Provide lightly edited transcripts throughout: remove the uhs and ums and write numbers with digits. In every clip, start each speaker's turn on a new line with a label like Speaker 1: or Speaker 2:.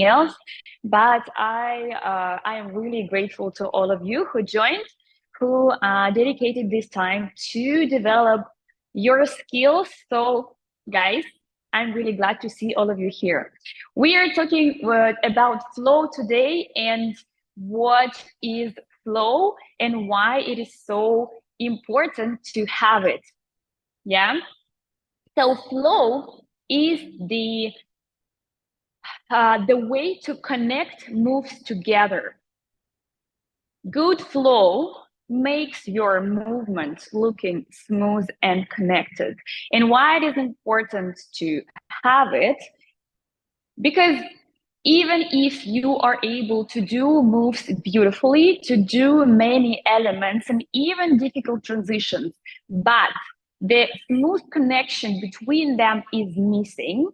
Speaker 1: else. But I am really grateful to all of you who joined, who dedicated this time to develop your skills. So, guys, I'm really glad to see all of you here. We are talking about flow today and what is flow and why it is so important to have it. Yeah. So flow is the way to connect moves together. Good flow makes your movement looking smooth and connected. And why it is important to have it? Because even if you are able to do moves beautifully, to do many elements and even difficult transitions, but the smooth connection between them is missing,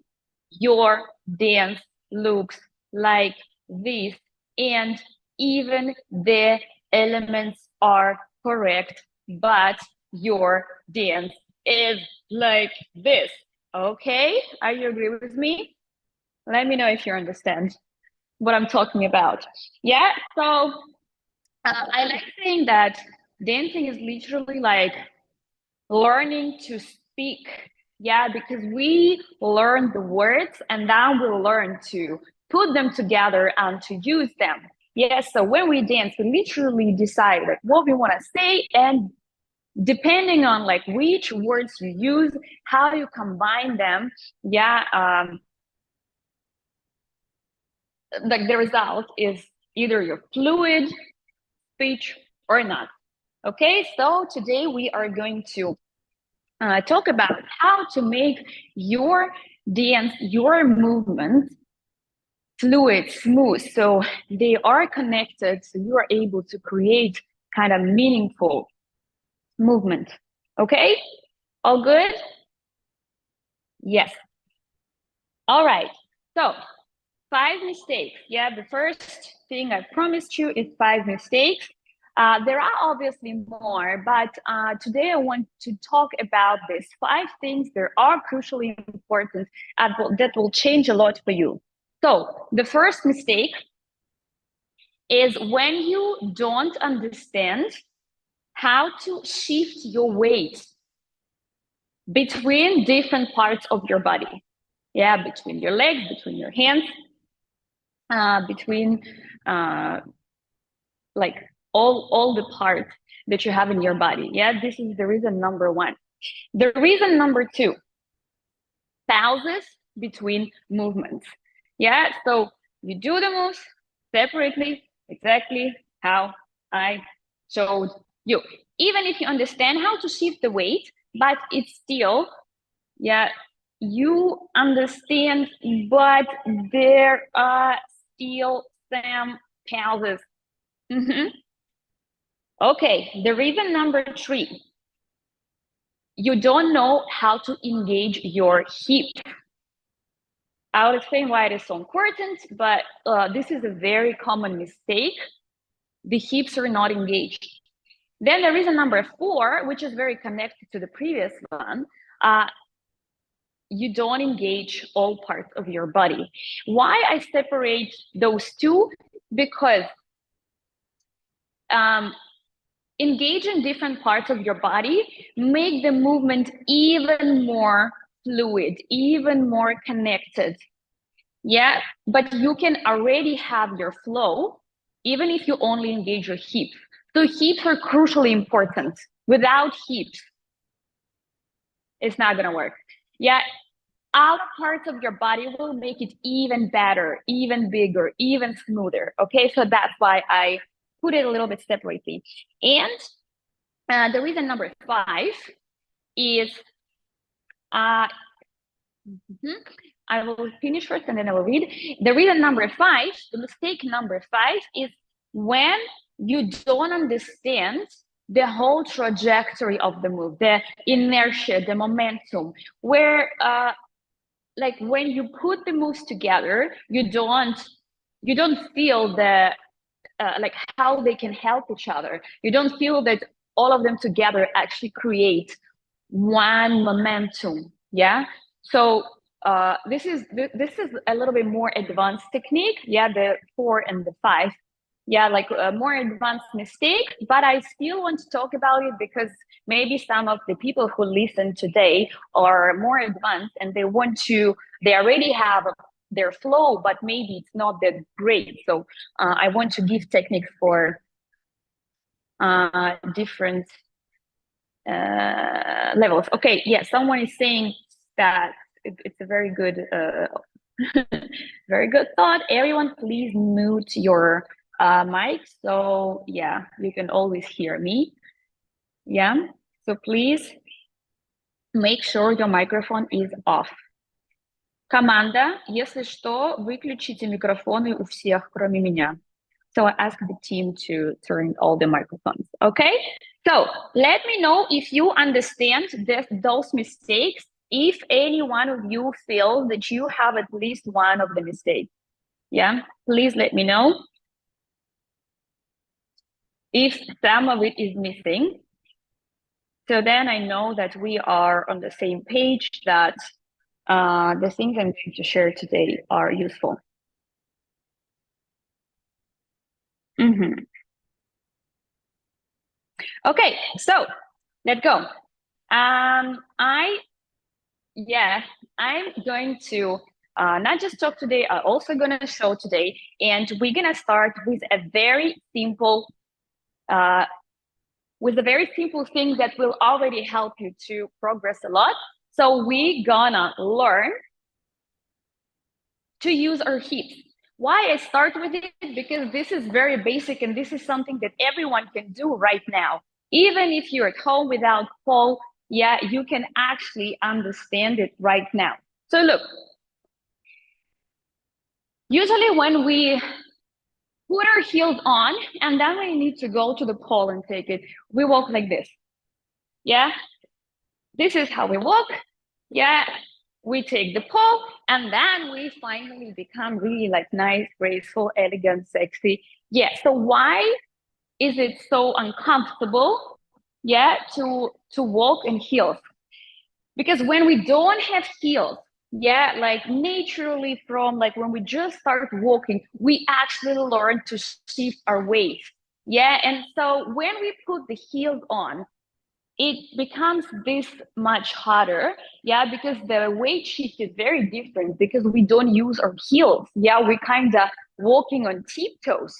Speaker 1: your dance looks like this, and even the elements are correct, but your dance is like this. Okay, are you agree with me? Let me know if you understand what I'm talking about. Yeah, so I like saying that dancing is literally like learning to speak. Yeah, because we learn the words and then we learn to put them together and to use them. Yes, so when we dance, we literally decide like what we want to say, and depending on like which words you use, how you combine them, yeah, like the result is either your fluid speech or not. Okay, so today we are going to talk about how to make your dance, your movement fluid, smooth, so they are connected, so you are able to create kind of meaningful movement. Okay, all good? Yes. All right, so 5 mistakes. Yeah, the first thing I promised you is 5 mistakes. There are obviously more, but today I want to talk about these 5 things that are crucially important that will change a lot for you. So the first mistake is when you don't understand how to shift your weight between different parts of your body. Yeah, between your legs, between your hands, between like all the parts that you have in your body. Yeah, this is the reason number 1. The reason number 2, pauses between movements. Yeah, so you do the moves separately, exactly how I showed you. Even if you understand how to shift the weight, but it's still, yeah, you understand, but there are still some pauses. Okay, the reason number 3, you don't know how to engage your hip. I'll explain why it is so important, but this is a very common mistake. The hips are not engaged. Then the reason number 4, which is very connected to the previous one, you don't engage all parts of your body. Why I separate those two? Because engaging different parts of your body make the movement even more fluid, even more connected. Yeah, but you can already have your flow even if you only engage your hips. So hips are crucially important. Without hips, it's not gonna work. Yeah, other parts of your body will make it even better, even bigger, even smoother. Okay, so that's why I put it a little bit separately. And the reason number 5 is I will finish first and then I will read. The reason number 5, the mistake number 5 is when you don't understand the whole trajectory of the move, the inertia, the momentum, where like when you put the moves together, you don't feel the like how they can help each other. You don't feel that all of them together actually create one momentum. Yeah. So this is a little bit more advanced technique. Yeah, the 4 and the 5. Yeah, like a more advanced mistake, but I still want to talk about it because maybe some of the people who listen today are more advanced and they already have their flow, but maybe it's not that great. So I want to give techniques for different levels. Okay, yeah, someone is saying that it's a very good, very good thought. Everyone, please mute your mic. So yeah, you can always hear me. Yeah, so please make sure your microphone is off. Команда, если что, выключите микрофоны у всех, кроме меня. So I asked the team to turn all the microphones. Okay, so let me know if you understand those mistakes. If any one of you feels that you have at least one of the mistakes, yeah, please let me know if some of it is missing. So then I know that we are on the same page, that the things I'm going to share today are useful. Okay, so let's go. I'm going to not just talk today, I'm also going to show today, and we're going to start with a very simple thing that will already help you to progress a lot. So we're gonna learn to use our hips. Why I start with it? Because this is very basic and this is something that everyone can do right now. Even if you're at home without Paul, yeah, you can actually understand it right now. So look, usually when we put our heels on and then we need to go to the pole and take it, we walk like this. Yeah, this is how we walk. Yeah, we take the pole and then we finally become really like nice, graceful, elegant, sexy. Yeah, so why is it so uncomfortable, yeah, to walk in heels? Because when we don't have heels, yeah, like naturally from like when we just start walking, we actually learn to shift our weight. Yeah, and so when we put the heels on, it becomes this much harder, yeah, because the weight shift is very different because we don't use our heels. Yeah, we kind of walking on tiptoes.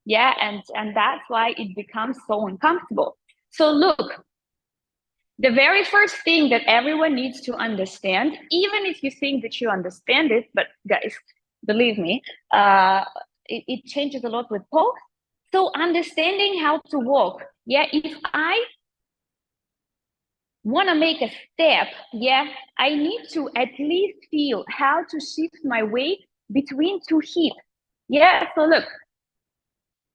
Speaker 1: Yeah, and that's why it becomes so uncomfortable. So look, the very first thing that everyone needs to understand, even if you think that you understand it, but guys, believe me, it changes a lot with Paul. So understanding how to walk. Yeah, if I want to make a step, yeah, I need to at least feel how to shift my weight between two hips. Yeah, so look,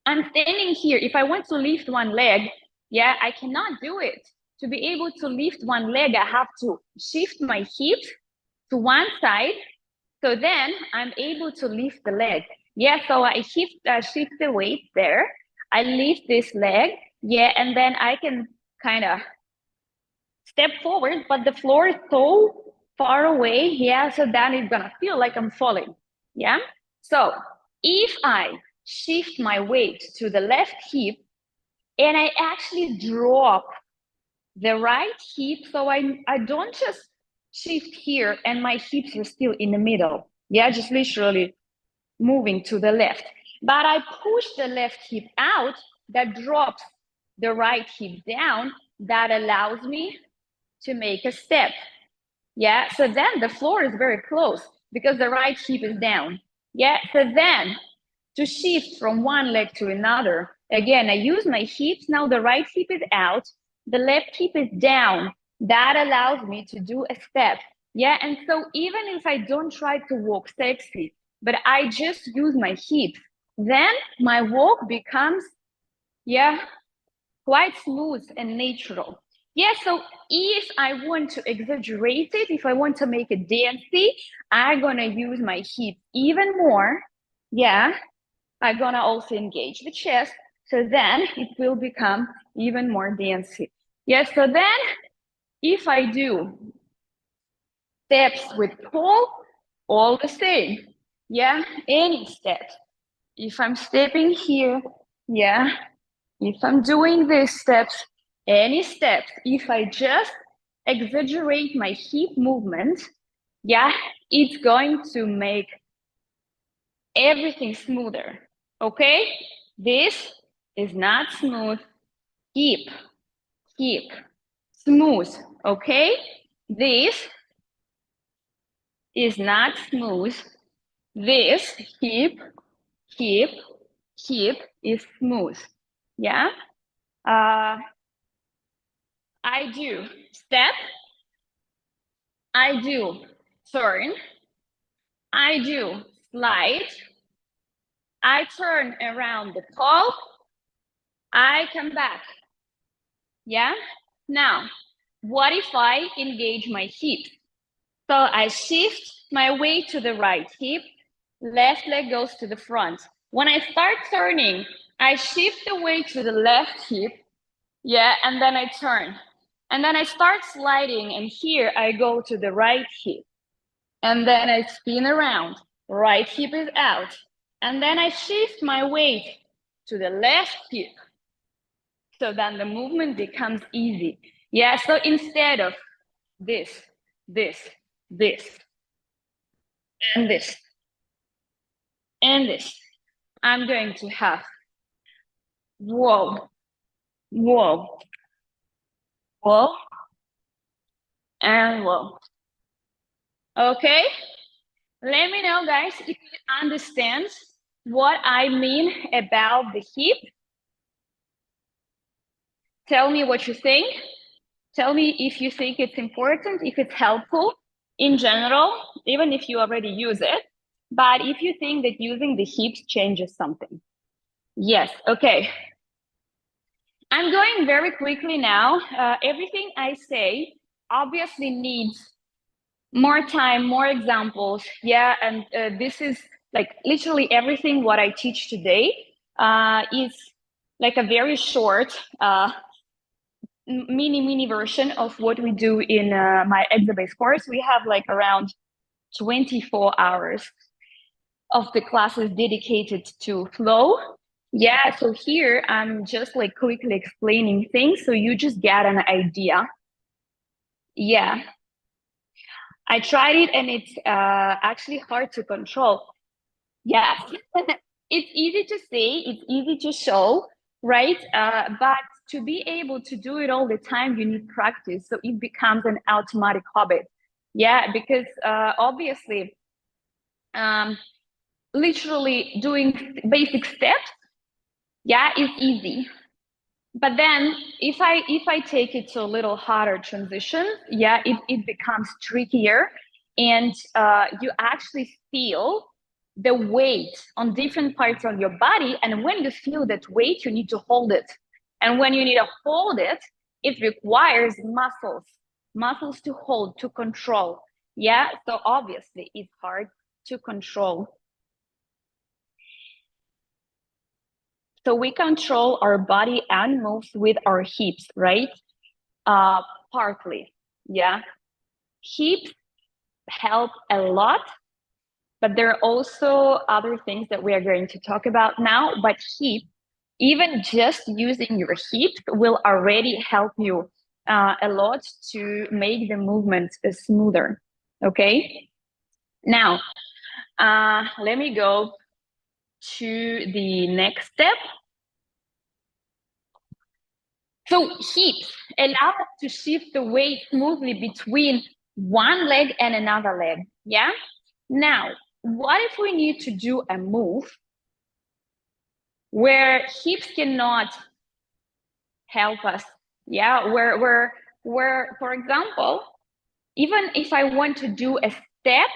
Speaker 1: I'm standing here. If I want to lift one leg, yeah, I cannot do it. To be able to lift one leg, I have to shift my hips to one side. So then I'm able to lift the leg. Yeah, so I shift the weight there. I lift this leg. Yeah, and then I can kind of step forward, but the floor is so far away. Yeah, so then it's gonna feel like I'm falling. Yeah, so if I shift my weight to the left hip and I actually drop the right hip, so I don't just shift here and my hips are still in the middle. Yeah, just literally moving to the left, but I push the left hip out, that drops the right hip down, that allows me to make a step. Yeah, so then the floor is very close because the right hip is down. Yeah, so then to shift from one leg to another, again, I use my hips. Now the right hip is out, the left hip is down. That allows me to do a step. Yeah, and so even if I don't try to walk sexy, but I just use my hips, then my walk becomes, yeah, quite smooth and natural. Yeah, so if I want to exaggerate it, if I want to make it dancey, I'm gonna use my hip even more. Yeah, I'm gonna also engage the chest, so then it will become even more dancey. Yeah, so then if I do steps with Paul, all the same. Yeah, any step. If I'm stepping here, yeah, if I'm doing these steps, any steps, if I just exaggerate my hip movement, yeah, it's going to make everything smoother, okay? This is not smooth. Hip, hip, smooth, okay? This is not smooth. This hip, hip, hip is smooth, yeah? I do step, I do turn, I do slide, I turn around the pole, I come back. Yeah? Now, what if I engage my hip? So I shift my weight to the right hip, left leg goes to the front. When I start turning, I shift the weight to the left hip, yeah, and then I turn. And then I start sliding, and here I go to the right hip. And then I spin around, right hip is out. And then I shift my weight to the left hip. So then the movement becomes easy. Yeah, so instead of this, this, this, and this, and this, I'm going to have whoa, whoa, whoa, and whoa. Okay? Let me know, guys, if you understand what I mean about the hip. Tell me what you think. Tell me if you think it's important, if it's helpful in general, even if you already use it. But if you think that using the hips changes something. Yes, okay. I'm going very quickly now. Everything I say obviously needs more time, more examples. Yeah, and this is like literally everything what I teach today is like a very short mini version of what we do in my Exabase course. We have like around 24 hours of the classes dedicated to flow. Yeah, so here I'm just like quickly explaining things so you just get an idea. Yeah, I tried it and it's actually hard to control. Yes, it's easy to say, it's easy to show, right? But to be able to do it all the time, you need practice. So it becomes an automatic habit. Yeah, because obviously, literally doing basic steps, yeah, is easy. But then if I take it to a little harder transition, yeah, it becomes trickier, and you actually feel the weight on different parts of your body. And when you feel that weight, you need to hold it. And when you need to hold it, it requires muscles to hold, to control. Yeah, so obviously it's hard to control. So we control our body and moves with our hips, right? Partly, yeah. Hips help a lot, but there are also other things that we are going to talk about now. But hip, even just using your hips will already help you a lot to make the movement smoother, okay? Now, let me go to the next step. So hips allow us to shift the weight smoothly between one leg and another leg, yeah? Now, what if we need to do a move where hips cannot help us, yeah? Where, for example, even if I want to do a step,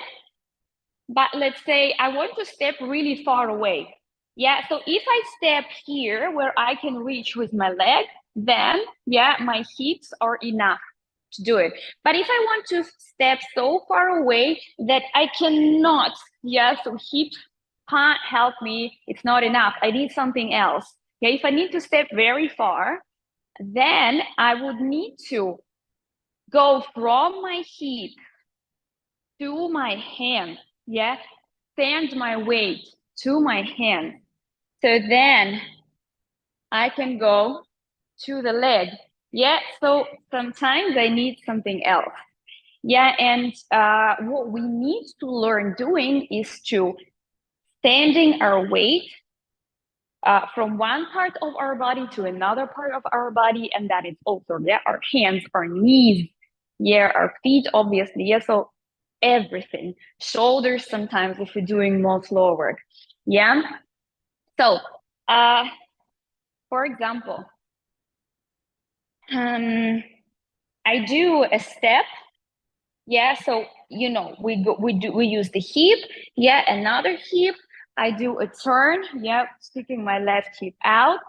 Speaker 1: but let's say I want to step really far away, yeah? So if I step here where I can reach with my leg, then, yeah, my hips are enough to do it. But if I want to step so far away that I cannot, yeah, so hips can't help me, it's not enough, I need something else. Okay, if I need to step very far, then I would need to go from my hip to my hand. yeah, stand my weight to my hand. So then I can go to the leg. Yeah, so sometimes I need something else. Yeah, and what we need to learn doing is to standing our weight from one part of our body to another part of our body, and that is also, yeah, our hands, our knees, yeah, our feet, obviously, yeah, so everything. Shoulders sometimes if you're doing more floor work, yeah. So, for example, I do a step, yeah, so you know we use the hip, yeah, another hip. I do a turn, yeah, sticking my left hip out,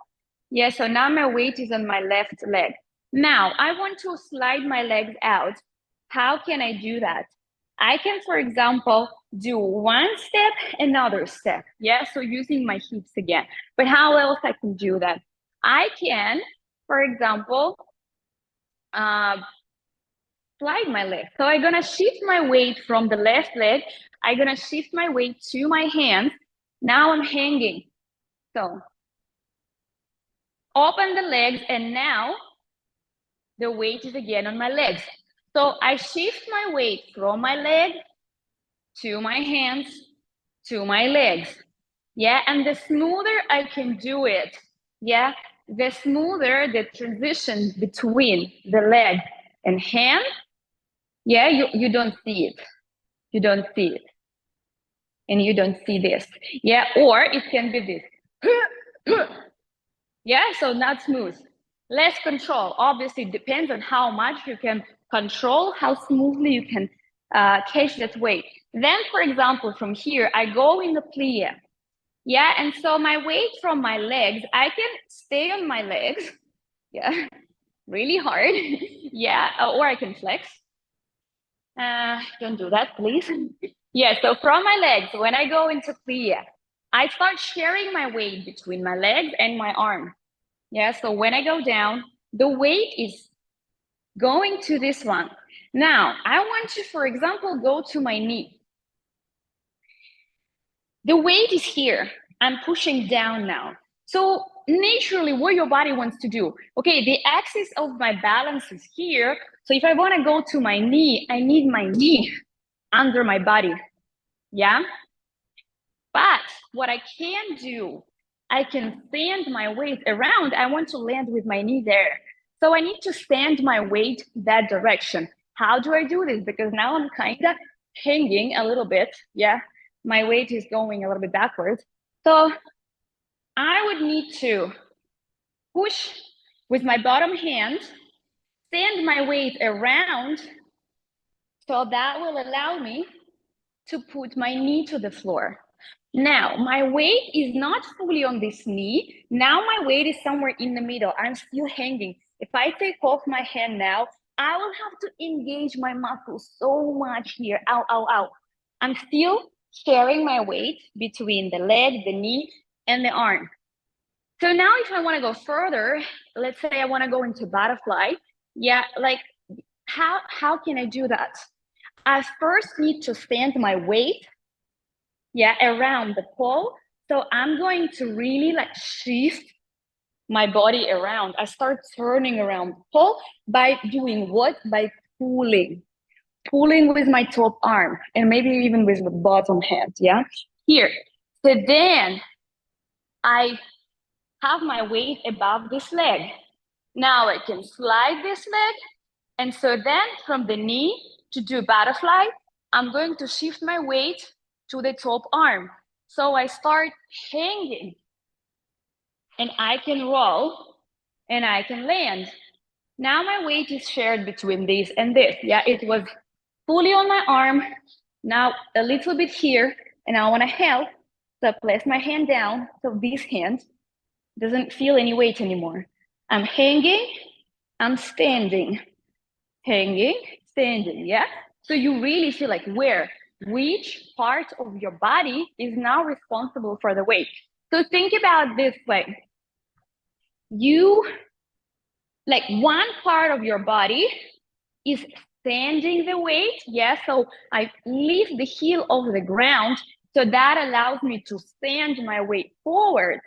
Speaker 1: yeah, so now my weight is on my left leg. Now I want to slide my legs out. How can I do that? I can, for example, do one step, another step, yeah, so using my hips again. But how else I can do that? I can, for example, slide my leg. So I'm gonna shift my weight from the left leg. I'm gonna shift my weight to my hands. Now I'm hanging. So open the legs, and now the weight is again on my legs. So I shift my weight from my leg to my hands to my legs. Yeah, and the smoother I can do it, yeah, the smoother the transition between the leg and hand, yeah, you don't see it. You don't see it. And you don't see this. Yeah, or it can be this. Yeah, so not smooth. Less control. Obviously, it depends on how much you can control, how smoothly you can catch that weight. Then, for example, from here, I go in the plie. Yeah, and so my weight from my legs, I can stay on my legs. Yeah, really hard. Yeah, or I can flex. Don't do that, please. Yeah, so from my legs, when I go into plie, I start sharing my weight between my legs and my arm. Yeah, so when I go down, the weight is going to this one. Now, I want to, for example, go to my knee. The weight is here. I'm pushing down now. So naturally, what your body wants to do, okay, the axis of my balance is here. So if I want to go to my knee, I need my knee under my body. Yeah. But what I can do, I can stand my weight around. I want to land with my knee there. So I need to stand my weight that direction. How do I do this? Because now I'm kind of hanging a little bit. Yeah, my weight is going a little bit backwards. So I would need to push with my bottom hand, stand my weight around. So that will allow me to put my knee to the floor. Now, my weight is not fully on this knee. Now my weight is somewhere in the middle. I'm still hanging. If I take off my hand now, I will have to engage my muscles so much here. Ow, ow, ow. I'm still sharing my weight between the leg, the knee, and the arm. So now if I want to go further, let's say I want to go into butterfly. Yeah, like how can I do that? I first need to stand my weight, yeah, around the pole. So I'm going to really like shift my body around. I start turning around the pole by doing what? By pulling with my top arm and maybe even with the bottom hand, yeah? Here. So then I have my weight above this leg. Now I can slide this leg. And so then from the knee to do butterfly, I'm going to shift my weight to the top arm. So I start hanging and I can roll and I can land. Now my weight is shared between this and this. Yeah, it was fully on my arm, now a little bit here, and I want to help. So I place my hand down. So this hand doesn't feel any weight anymore. I'm hanging, I'm standing, hanging, standing, yeah? So you really feel like which part of your body is now responsible for the weight. So think about this way. You, like one part of your body is standing the weight. Yeah, so I lift the heel off the ground, so that allows me to stand my weight forward.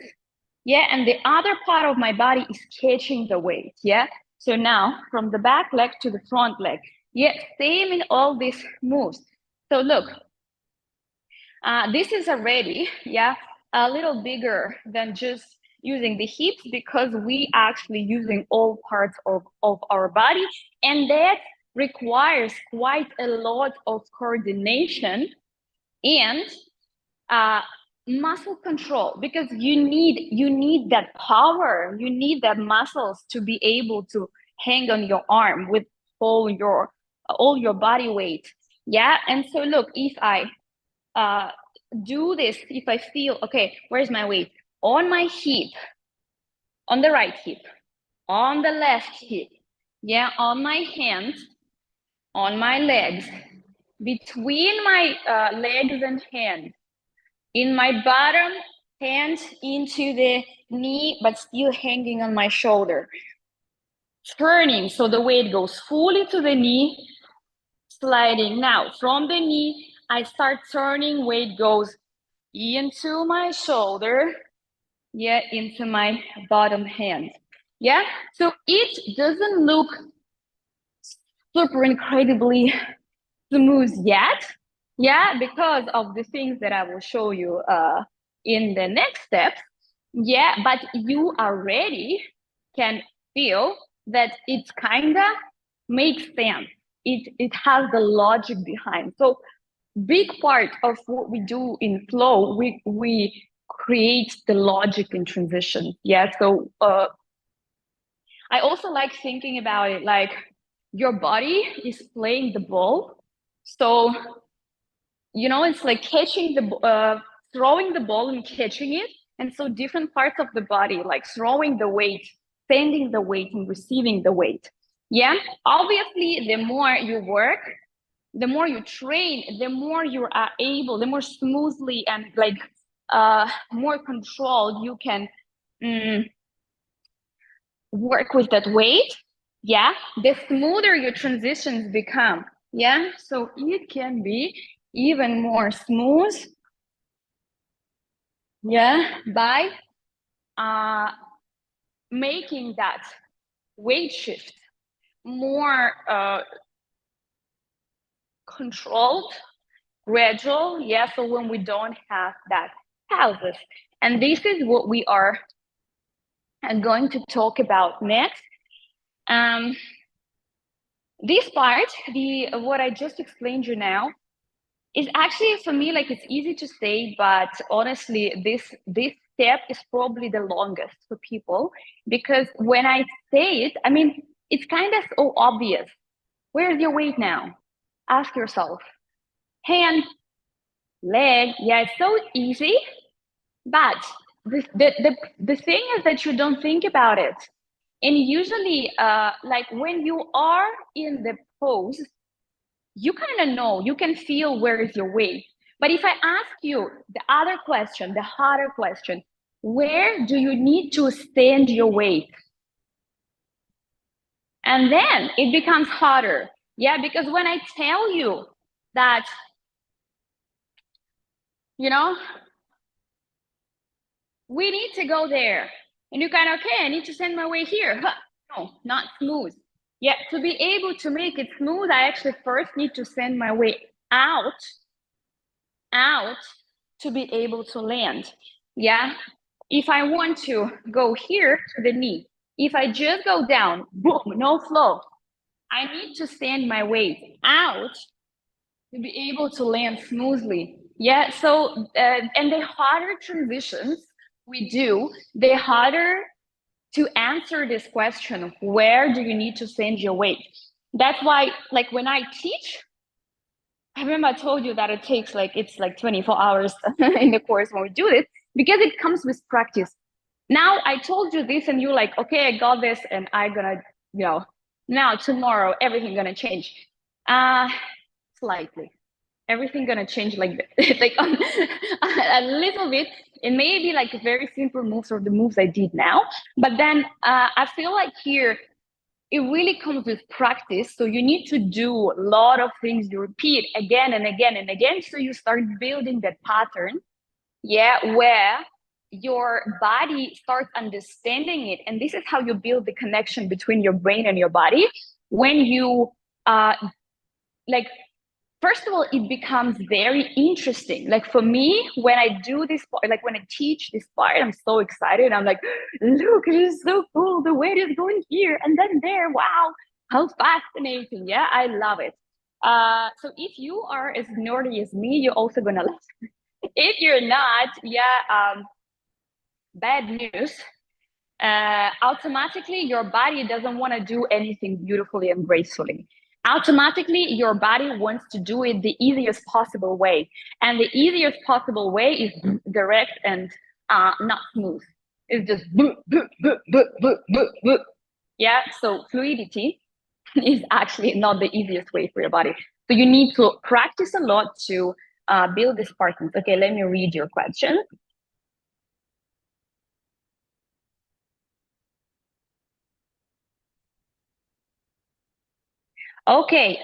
Speaker 1: Yeah, and the other part of my body is catching the weight. Yeah, so now from the back leg to the front leg. Yeah, same in all these moves. So look, this is already, yeah, a little bigger than just using the hips, because we actually using all parts of our body, and that requires quite a lot of coordination and muscle control, because you need that power, you need that muscles to be able to hang on your arm with all your body weight. Yeah, and so look, if I do this, if I feel, okay, where's my weight? On my hip, on the right hip, on the left hip, yeah, on my hands, on my legs, between my legs and hands, in my bottom, hands into the knee, but still hanging on my shoulder. Turning, so the weight goes fully to the knee, sliding. Now, from the knee, I start turning, weight goes into my shoulder, yeah, into my bottom hand. Yeah, so it doesn't look super incredibly smooth yet, yeah, because of the things that I will show you in the next steps. Yeah, but you already can feel that it kind of makes sense. It has the logic behind. So big part of what we do in flow, we create the logic in transition. Yeah, so I also like thinking about it like your body is playing the ball. So, you know, it's like catching the, throwing the ball and catching it. And so different parts of the body, like throwing the weight, sending the weight and receiving the weight. Yeah, obviously, the more you work, the more you train, the more you are able, the more smoothly and like more controlled you can work with that weight. Yeah, the smoother your transitions become. Yeah, so it can be even more smooth. Yeah, by making that weight shift more controlled, gradual. Yeah, so when we don't have that pauses. And this is what we are going to talk about next. This part, what I just explained you now, is actually for me like it's easy to say, but honestly, this step is probably the longest for people, because when I say it, I mean, it's kind of so obvious. Where's your weight now? Ask yourself. Hand, leg, yeah, it's so easy, but the thing is that you don't think about it. And usually, like when you are in the pose, you kind of know, you can feel where is your weight. But if I ask you the other question, the harder question, where do you need to stand your weight? And then it becomes harder. Yeah, because when I tell you that, you know, we need to go there, and you kind of, okay, I need to send my weight here. Huh. No, not smooth. Yeah, to be able to make it smooth, I actually first need to send my weight out to be able to land. Yeah, if I want to go here to the knee, if I just go down, boom, no flow, I need to send my weight out to be able to land smoothly. Yeah, so and the harder transitions we do, the harder to answer this question of where do you need to send your weight. That's why, like when I teach, I remember I told you that it takes like, it's like 24 hours in the course when we do it, because it comes with practice. Now I told you this and you're like, okay, I got this and I'm gonna, you know, now tomorrow, everything gonna change. Slightly. Everything gonna change like like a little bit. It may be like very simple moves or the moves I did now, but then I feel like here it really comes with practice. So you need to do a lot of things. You repeat again and again and again. So you start building that pattern, where your body starts understanding it. And this is how you build the connection between your brain and your body. When you like, first of all, it becomes very interesting. Like for me, when I do this part, like when I teach this part, I'm so excited. I'm like, look, it is so cool. The way it is going here and then there. Wow, how fascinating. Yeah, I love it. So if you are as nerdy as me, you're also gonna love it. If you're not, bad news. Automatically, your body doesn't want to do anything beautifully and gracefully. Automatically, your body wants to do it the easiest possible way. And the easiest possible way is direct and not smooth. It's just, yeah. So fluidity is actually not the easiest way for your body. So you need to practice a lot to build these patterns. Okay, let me read your question. Okay,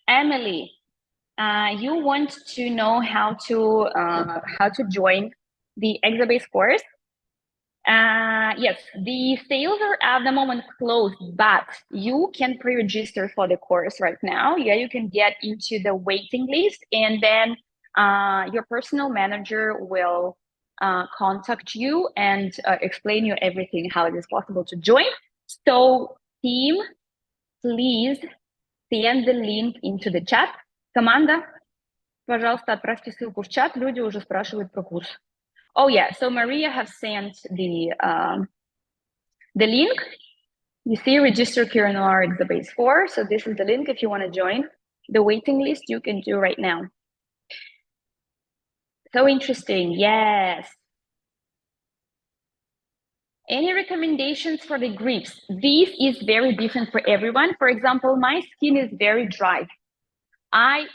Speaker 1: Emily, you want to know how to join the Exabase course? Yes, the sales are at the moment closed, but you can pre-register for the course right now. Yeah, you can get into the waiting list, and then your personal manager will contact you and explain you everything, how it is possible to join. So, team, please send the link into the chat. Команда, пожалуйста, отправьте ссылку в чат. Люди уже спрашивают про курс. Oh yeah, so Maria has sent the link. You see, register QNR at the base 4. So this is the link if you want to join the waiting list. You can do right now. So interesting. Yes. Any recommendations for the grips? This is very different for everyone. For example, my skin is very dry. I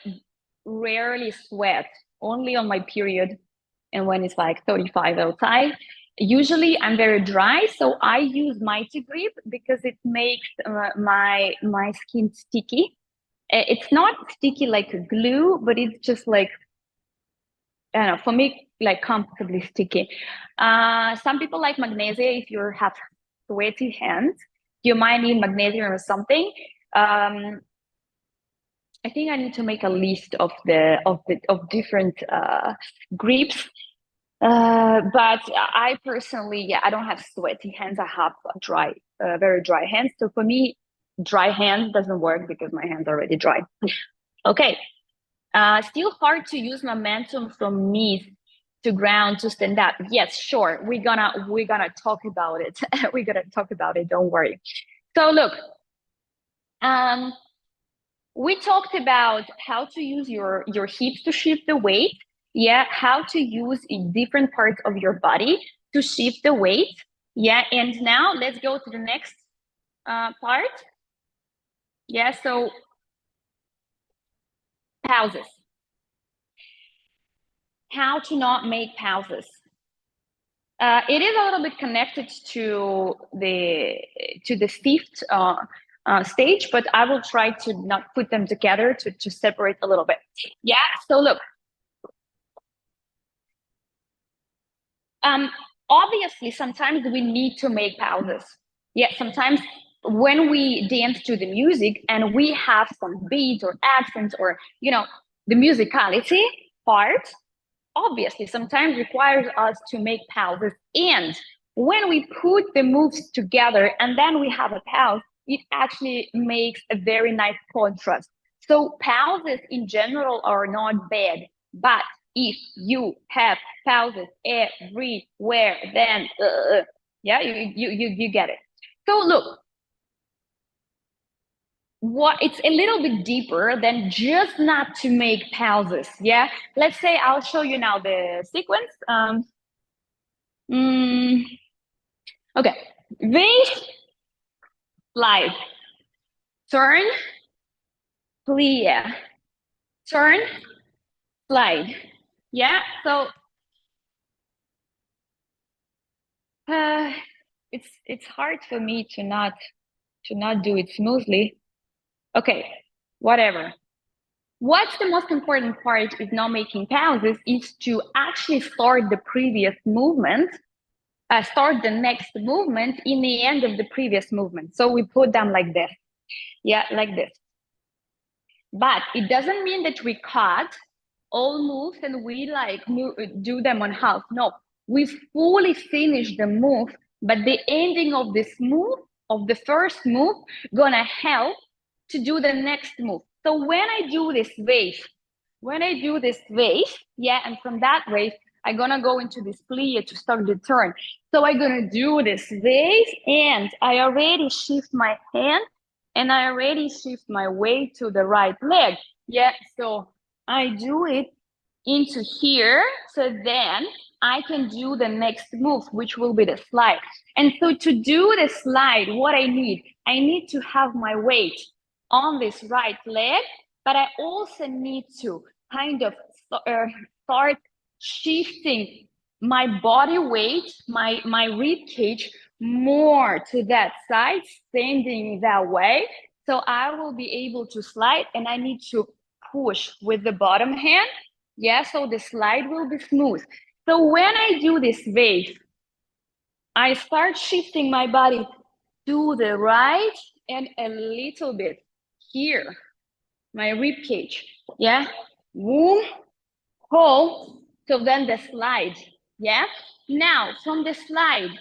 Speaker 1: rarely sweat, only on my period and when it's like 35 outside. Usually I'm very dry, so I use Mighty Grip because it makes my skin sticky. It's not sticky like a glue, but it's just like, I don't know, for me, like comfortably sticky. Some people like magnesia. If you have sweaty hands, you might need magnesium or something. I think I need to make a list of different grips. But I personally, I don't have sweaty hands. I have dry, very dry hands. So for me, dry hands doesn't work because my hands are already dry. Okay. Still hard to use momentum from knees to ground to stand up. Yes, sure. We're gonna talk about it. We're gonna talk about it. Don't worry. So look, we talked about how to use your hips to shift the weight. Yeah, how to use in different parts of your body to shift the weight. Yeah, and now let's go to the next part. Yeah, so pauses. How to not make pauses. It is a little bit connected to the fifth stage, but I will try to not put them together to separate a little bit. Yeah, so look. Obviously, sometimes we need to make pauses. Yeah, sometimes when we dance to the music and we have some beats or accents or, the musicality part, obviously sometimes requires us to make pauses. And when we put the moves together and then we have a pause, it actually makes a very nice contrast. So pauses in general are not bad, but if you have pauses everywhere, then you get it. So look, it's a little bit deeper than just not to make pauses. Yeah, let's say I'll show you now the sequence. Okay, raise, slide, turn, clear, turn, slide. Yeah, so it's hard for me to not to not do it smoothly. Okay, whatever. What's the most important part is not making pauses, is to actually start the previous movement, start the next movement in the end of the previous movement. So we put them like this. Yeah, like this. But it doesn't mean that we cut all moves and we like do them on half. No, we fully finish the move, but the ending of this move, of the first move, gonna help to do the next move. So when I do this wave, yeah, and from that wave, I'm gonna go into this plie to start the turn. So I'm gonna do this wave, and I already shift my hand, and I already shift my weight to the right leg. Yeah, so I do it into here, so then I can do the next move, which will be the slide. And so to do the slide, what I need to have my weight on this right leg, but I also need to kind of start shifting my body weight, my rib cage more to that side, standing that way. So I will be able to slide, and I need to push with the bottom hand. Yeah, so the slide will be smooth. So when I do this wave, I start shifting my body to the right and a little bit here, my rib cage. Yeah, boom, hold. So then the slide. Yeah, now from the slide,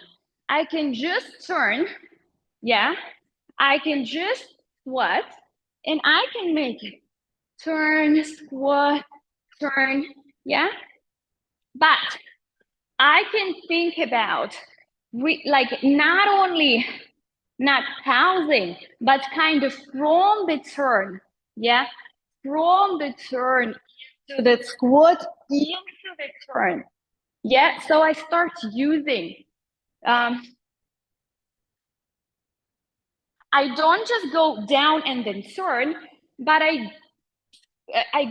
Speaker 1: I can just turn. Yeah, I can just squat, and I can make it turn, squat, turn. Yeah, but I can think about like not only not pausing, but kind of from the turn, yeah, from the turn into the squat, into the turn. Yeah, so I start using, I don't just go down and then turn, but I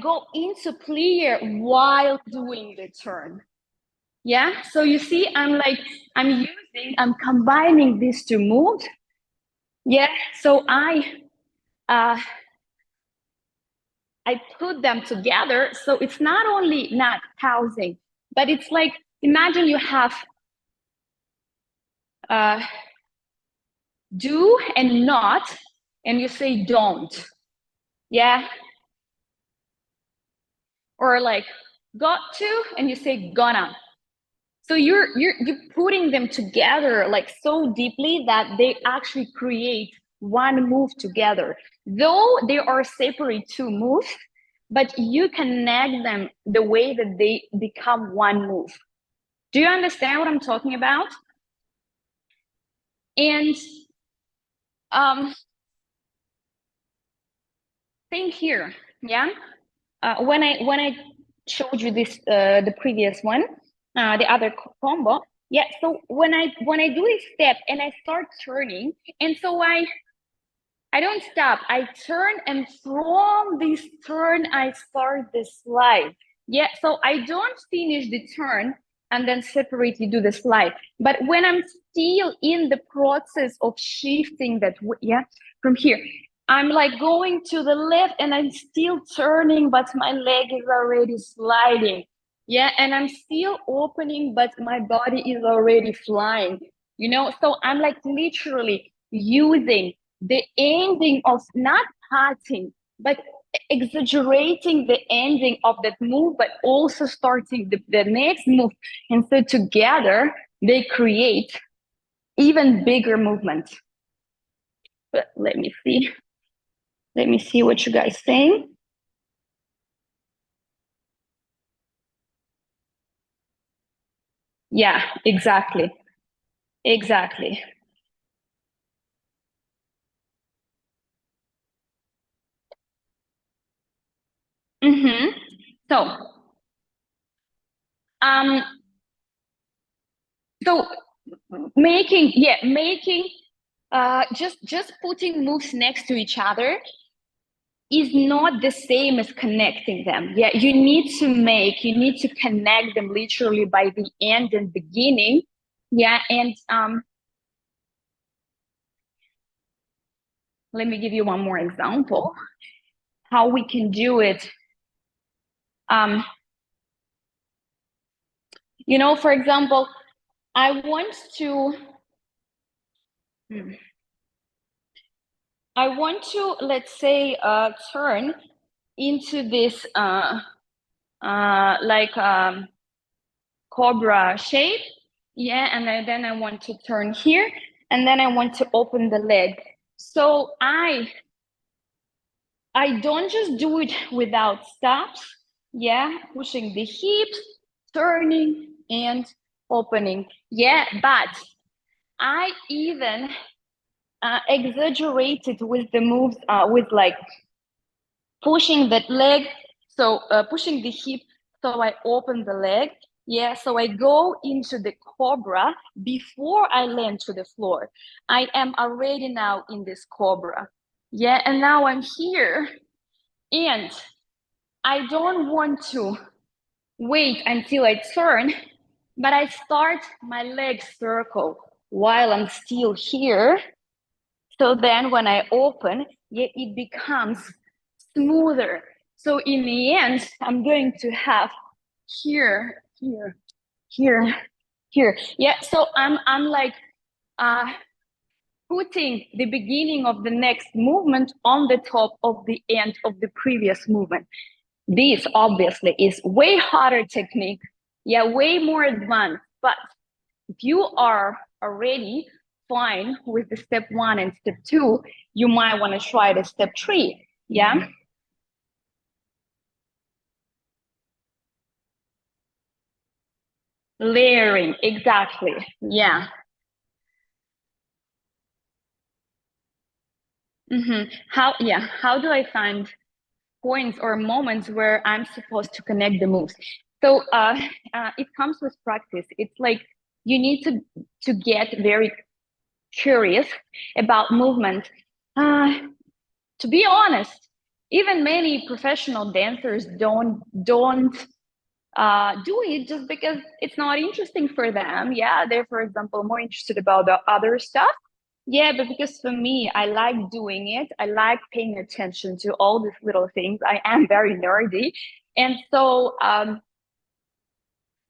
Speaker 1: go into plie while doing the turn. Yeah, so you see, I'm combining these two moves. Yeah, so uh, I put them together. So it's not only not pausing, but it's like, imagine you have do and not, and you say don't. Yeah. Or like got to, and you say gonna. So you're putting them together like so deeply that they actually create one move together. Though they are separate two moves, but you connect them the way that they become one move. Do you understand what I'm talking about? And same here, yeah. When I showed you this the previous one, the other combo, yeah. So when I do this step and I start turning, and so I don't stop. I turn, and from this turn, I start the slide. Yeah, so I don't finish the turn and then separately do the slide. But when I'm still in the process of shifting that, yeah, from here, I'm like going to the left and I'm still turning, but my leg is already sliding. Yeah, and I'm still opening, but my body is already flying, you know? So I'm like literally using the ending of not cutting, but exaggerating the ending of that move, but also starting the next move. And so together they create even bigger movements. But let me see. Let me see what you guys saying. Yeah, exactly. Exactly. Mm-hmm. So, um, so making just putting moves next to each other is not the same as connecting them. Yeah, you need to connect them literally by the end and beginning. Yeah, and let me give you one more example, how we can do it. You know, for example, I want to, let's say, turn into this cobra shape. Yeah, and then I want to turn here, and then I want to open the leg. So I don't just do it without stops. Yeah, pushing the hips, turning and opening. Yeah, but I even exaggerated with the moves, with like pushing that leg, so pushing the hip, so I open the leg. Yeah, so I go into the cobra before I land to the floor. I am already now in this cobra. Yeah, and now I'm here, and I don't want to wait until I turn, but I start my leg circle while I'm still here. So then when I open, yeah, it becomes smoother. So in the end, I'm going to have here, here, here, here. Yeah, so I'm like putting the beginning of the next movement on the top of the end of the previous movement. This obviously is way harder technique, yeah, way more advanced. But if you are already fine with the step 1 and step 2, you might want to try the step 3. Yeah. Layering, exactly. Yeah. How do I find points or moments where I'm supposed to connect the moves? So it comes with practice. It's like you need to get very curious about movement. To be honest, even many professional dancers don't do it just because it's not interesting for them. Yeah, they're, for example, more interested about the other stuff. Yeah, but because for me, I like doing it. I like paying attention to all these little things. I am very nerdy. And so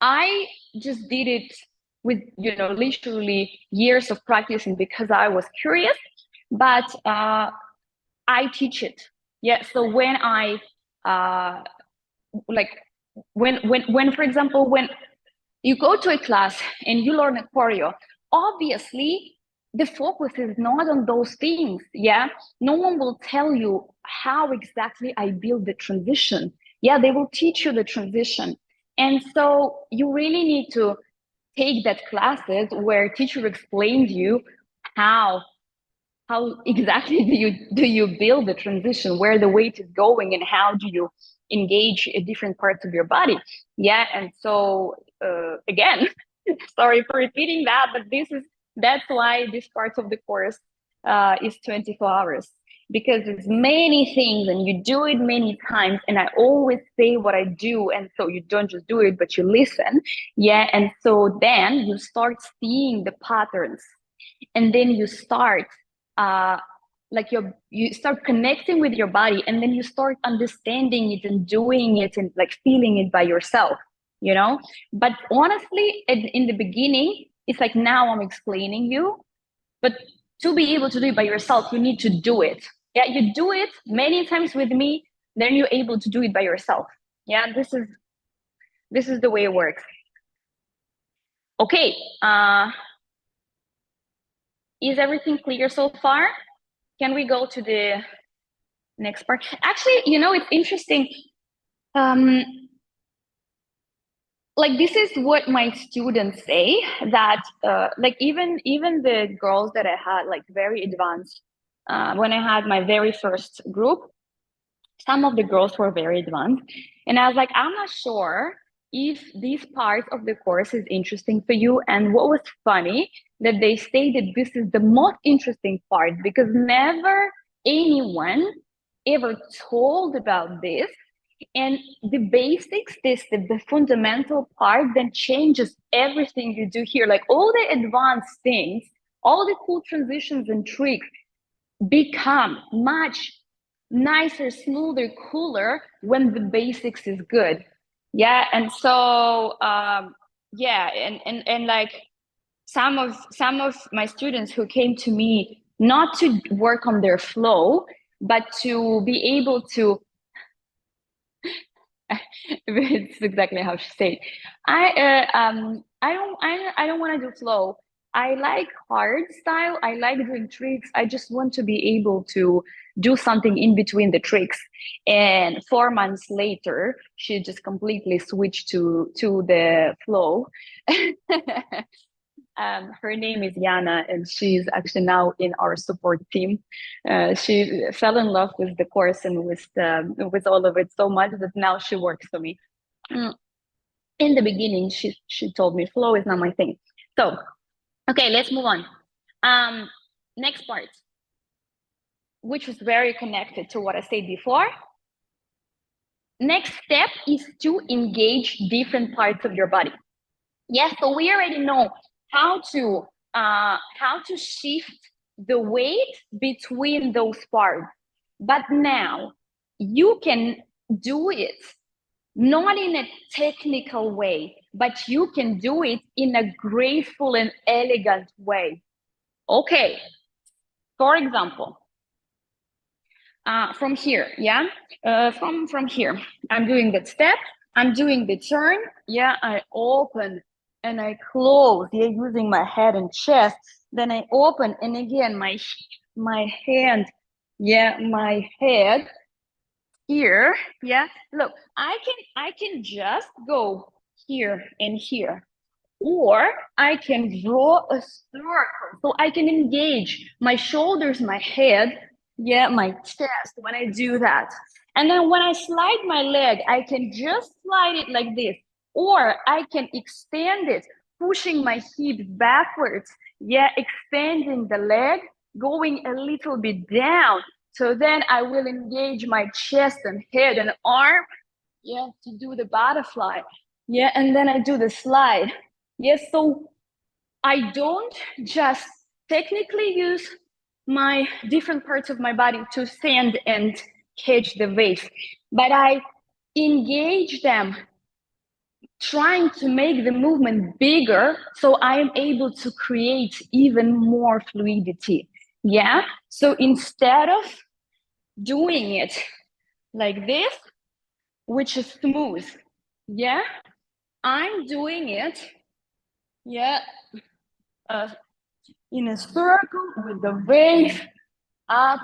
Speaker 1: I just did it with, literally years of practicing because I was curious. But I teach it. Yeah. So when I like when for example, when you go to a class and you learn a choreo, obviously the focus is not on those things. Yeah. No one will tell you how exactly I build the transition. Yeah, they will teach you the transition. And so you really need to take that classes where teacher explained you how exactly do you build the transition, where the weight is going, and how do you engage different parts of your body. Yeah. And so again, sorry for repeating that, but that's why this part of the course is 24 hours, because there's many things and you do it many times, and I always say what I do, and so you don't just do it but you listen. Yeah. And so then you start seeing the patterns, and then you start like you start connecting with your body, and then you start understanding it and doing it and like feeling it by yourself, but honestly, in the beginning, it's like, now I'm explaining you, but to be able to do it by yourself, you need to do it. Yeah, you do it many times with me, then you're able to do it by yourself. Yeah, this is the way it works. Okay. Is everything clear so far? Can we go to the next part? Actually, it's interesting. Like, this is what my students say, that like even the girls that I had like very advanced, when I had my very first group, some of the girls were very advanced, and I was like, I'm not sure if this part of the course is interesting for you. And what was funny, that they stated this is the most interesting part, because never anyone ever told about this. And the basics, the fundamental part, then changes everything you do here. Like all the advanced things, all the cool transitions and tricks, become much nicer, smoother, cooler when the basics is good. Yeah, and so yeah, and like some of my students who came to me not to work on their flow, but to be able to it's exactly how she said. I don't want to do flow. I like hard style. I like doing tricks. I just want to be able to do something in between the tricks. And 4 months later, she just completely switched to the flow. Her name is Yana, and she's actually now in our support team. She fell in love with the course and with all of it so much that now she works for me. In the beginning, she told me flow is not my thing. So, okay, let's move on. Next part, which was very connected to what I said before. Next step is to engage different parts of your body. Yes, so we already know how to shift the weight between those parts. But now you can do it not in a technical way, but you can do it in a graceful and elegant way. Okay, for example, from here, yeah, from here, I'm doing that step, I'm doing the turn, yeah, I open and I close, yeah, using my head and chest, then I open, and again, my hand, yeah, my head here, yeah, look, I can just go here and here, or I can draw a circle. So I can engage my shoulders, my head, yeah, my chest when I do that. And then when I slide my leg, I can just slide it like this, or I can extend it, pushing my hips backwards, yeah, extending the leg, going a little bit down. So then I will engage my chest and head and arm, yeah, to do the butterfly. Yeah, and then I do the slide. Yes, so I don't just technically use my different parts of my body to stand and catch the wave, but I engage them, trying to make the movement bigger so I am able to create even more fluidity. Yeah, so instead of doing it like this, which is smooth, yeah, I'm doing it, yeah, in a circle with the wave up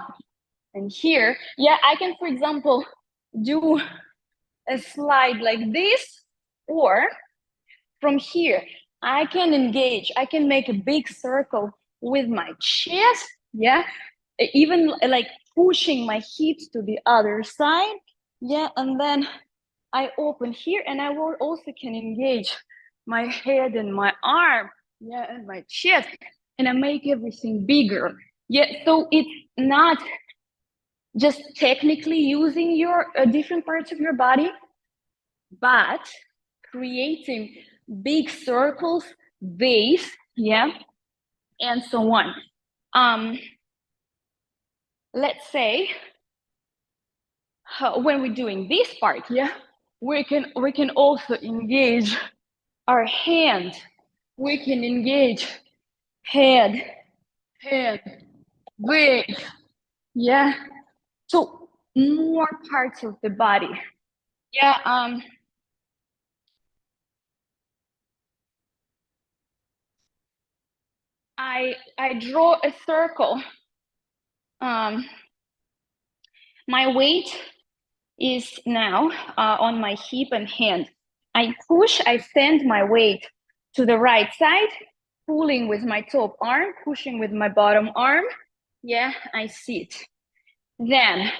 Speaker 1: and here. Yeah, I can, for example, do a slide like this, or from here, I can engage, I can make a big circle with my chest, yeah, even like pushing my hips to the other side, yeah, and then I open here, and I will also can engage my head and my arm, yeah, and my chest, and I make everything bigger. Yeah, so it's not just technically using your different parts of your body, but creating big circles, waves, yeah, and so on. Let's say when we're doing this part, yeah, we can also engage our hand. We can engage head, wave, yeah. So more parts of the body. Yeah, I draw a circle. My weight is now on my hip and hand. I push, I send my weight to the right side, pulling with my top arm, pushing with my bottom arm. Yeah, I sit. Then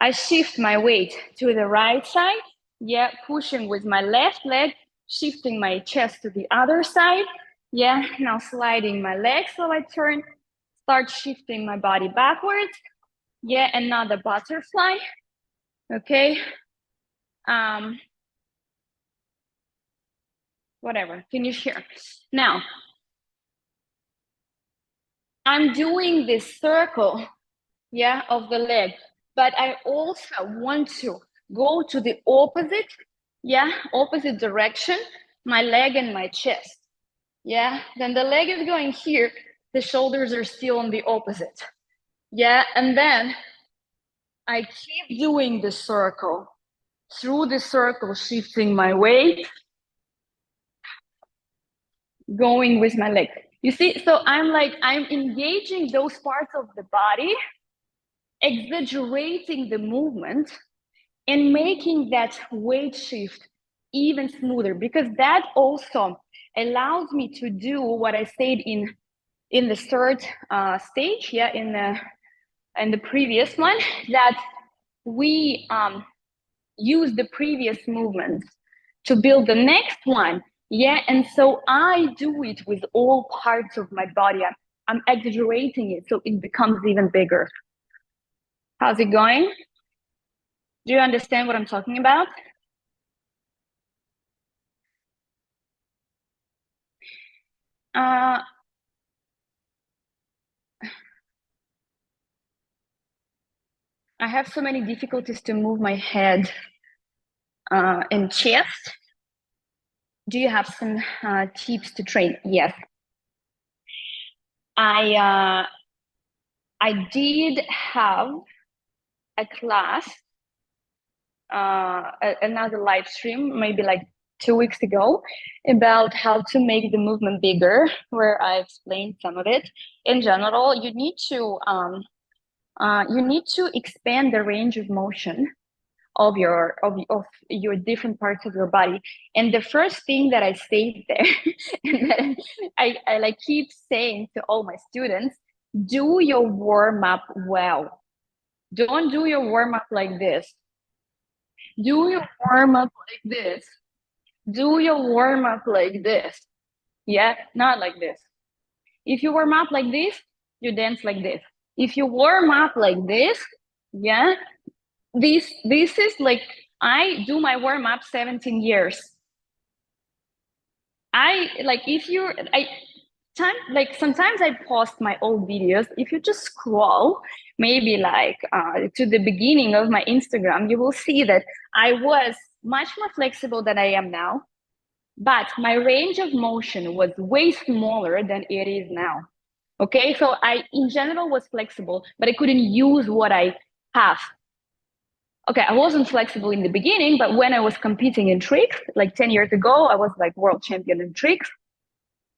Speaker 1: I shift my weight to the right side. Yeah, pushing with my left leg, shifting my chest to the other side. Yeah, now sliding my leg so I turn, start shifting my body backwards. Yeah, another butterfly. Okay. Whatever, finish here. Now, I'm doing this circle yeah, of the leg. But I also want to go to the opposite, yeah, opposite direction, my leg and my chest. Yeah, then the leg is going here, the shoulders are still on the opposite. Yeah, and then I keep doing the circle. Through the circle, shifting my weight, going with my leg. You see, so I'm engaging those parts of the body, exaggerating the movement, and making that weight shift even smoother, because that also allows me to do what I said in the third stage, yeah, in the previous one, that we use the previous movements to build the next one. Yeah, and so I do it with all parts of my body. I'm exaggerating it so it becomes even bigger. How's it going? Do you understand what I'm talking about? I have so many difficulties to move my head and chest. Do you have some tips to train? Yes. I did have a class, another live stream, maybe like 2 weeks ago, about how to make the movement bigger, where I explained some of it. In general, you need to expand the range of motion of your different parts of your body. And the first thing that I say there, and that I like keep saying to all my students, do your warm up well. Don't do your warm up like this. Do your warm up like this. Do your warm up like this. Yeah, not like this. If you warm up like this, you dance like this. If you warm up like this, yeah, this is like, I do my warm up 17 years. I like, if you I time like sometimes I post my old videos. If you just scroll maybe like to the beginning of my Instagram, you will see that I was much more flexible than I am now, but my range of motion was way smaller than it is now. Okay, so I in general was flexible, but I couldn't use what I have. Okay, I wasn't flexible in the beginning, but when I was competing in tricks, like 10 years ago, I was like world champion in tricks.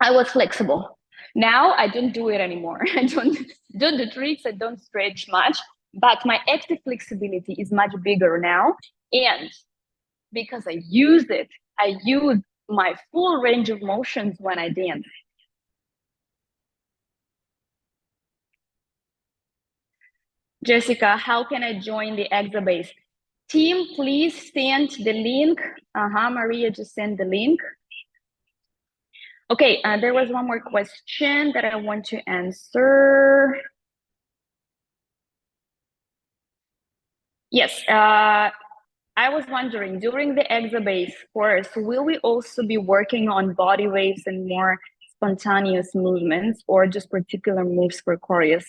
Speaker 1: I was flexible. Now I don't do it anymore. I don't do the tricks. I don't stretch much, but my active flexibility is much bigger now. And because I use it, I use my full range of motions when I dance. Jessica, how can I join the Exabase? Team, please send the link. Maria just sent the link. Okay, there was one more question that I want to answer. Yes, I was wondering, during the Exabase course, will we also be working on body waves and more spontaneous movements, or just particular moves for choreos?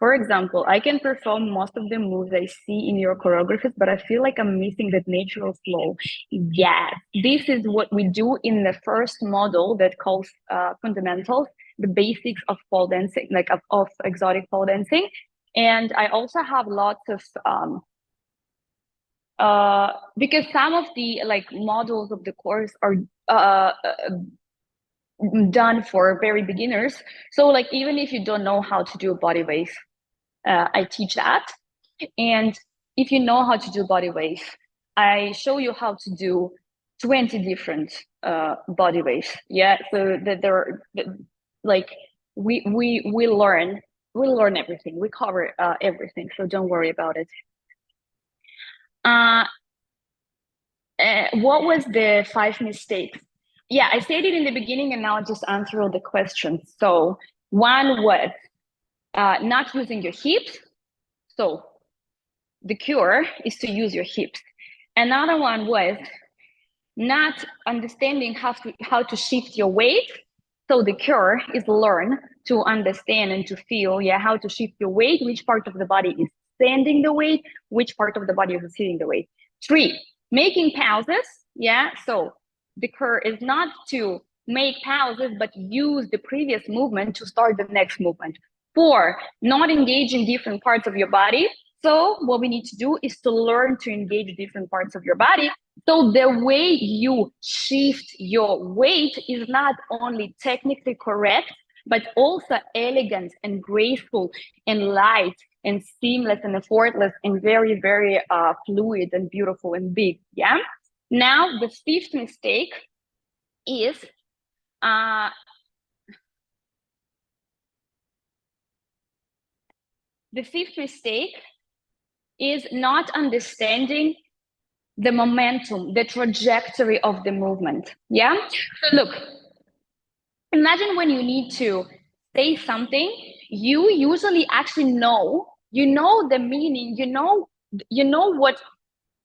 Speaker 1: For example, I can perform most of the moves I see in your choreographies, but I feel like I'm missing that natural flow. Yeah, this is what we do in the first model that calls fundamentals, the basics of pole dancing, like of exotic pole dancing. And I also have lots of because some of the like models of the course are done for very beginners. So like, even if you don't know how to do a body wave, I teach that. And if you know how to do body wave, I show you how to do 20 different body waves. Yeah, so that there are like we learn everything. We cover everything, so don't worry about it. What was the 5 mistakes? Yeah, I said it in the beginning, and now I'll just answer all the questions. So one was not using your hips. So the cure is to use your hips. Another one was not understanding how to shift your weight. So the cure is learn to understand and to feel, yeah, how to shift your weight, which part of the body is sending the weight, which part of the body is receiving the weight. 3, making pauses, yeah, so the core is not to make pauses, but use the previous movement to start the next movement. 4, not engage in different parts of your body. So what we need to do is to learn to engage different parts of your body. So the way you shift your weight is not only technically correct, but also elegant and graceful and light and seamless and effortless and very, very fluid and beautiful and big, yeah? Now, the 5th mistake is not understanding the momentum, the trajectory of the movement, yeah? So look, imagine when you need to say something, you usually actually know, you know the meaning, you know what,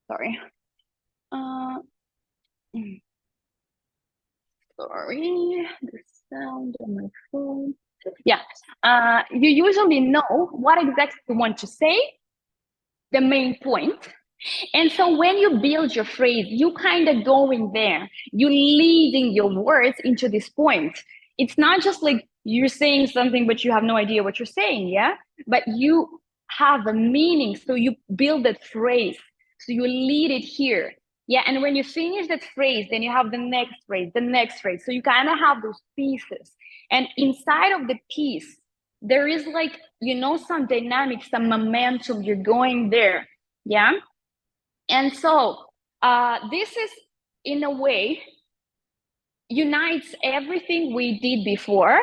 Speaker 1: sorry. Sorry, the sound on my phone. Yeah, you usually know what exactly you want to say, the main point. And so when you build your phrase, you kind of going there, you leading your words into this point. It's not just like you're saying something, but you have no idea what you're saying, yeah? But you have a meaning, so you build that phrase. So you lead it here. Yeah, and when you finish that phrase, then you have the next phrase, the next phrase. So you kind of have those pieces. And inside of the piece, there is like, you know, some dynamics, some momentum, you're going there, yeah? And so this is, in a way, unites everything we did before,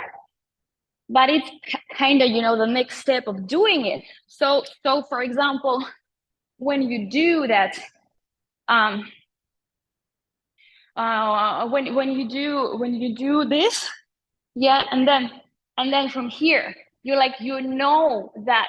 Speaker 1: but it's kind of, you know, the next step of doing it. So for example, when you do that, when you do this, yeah, and then from here, you're like, you know that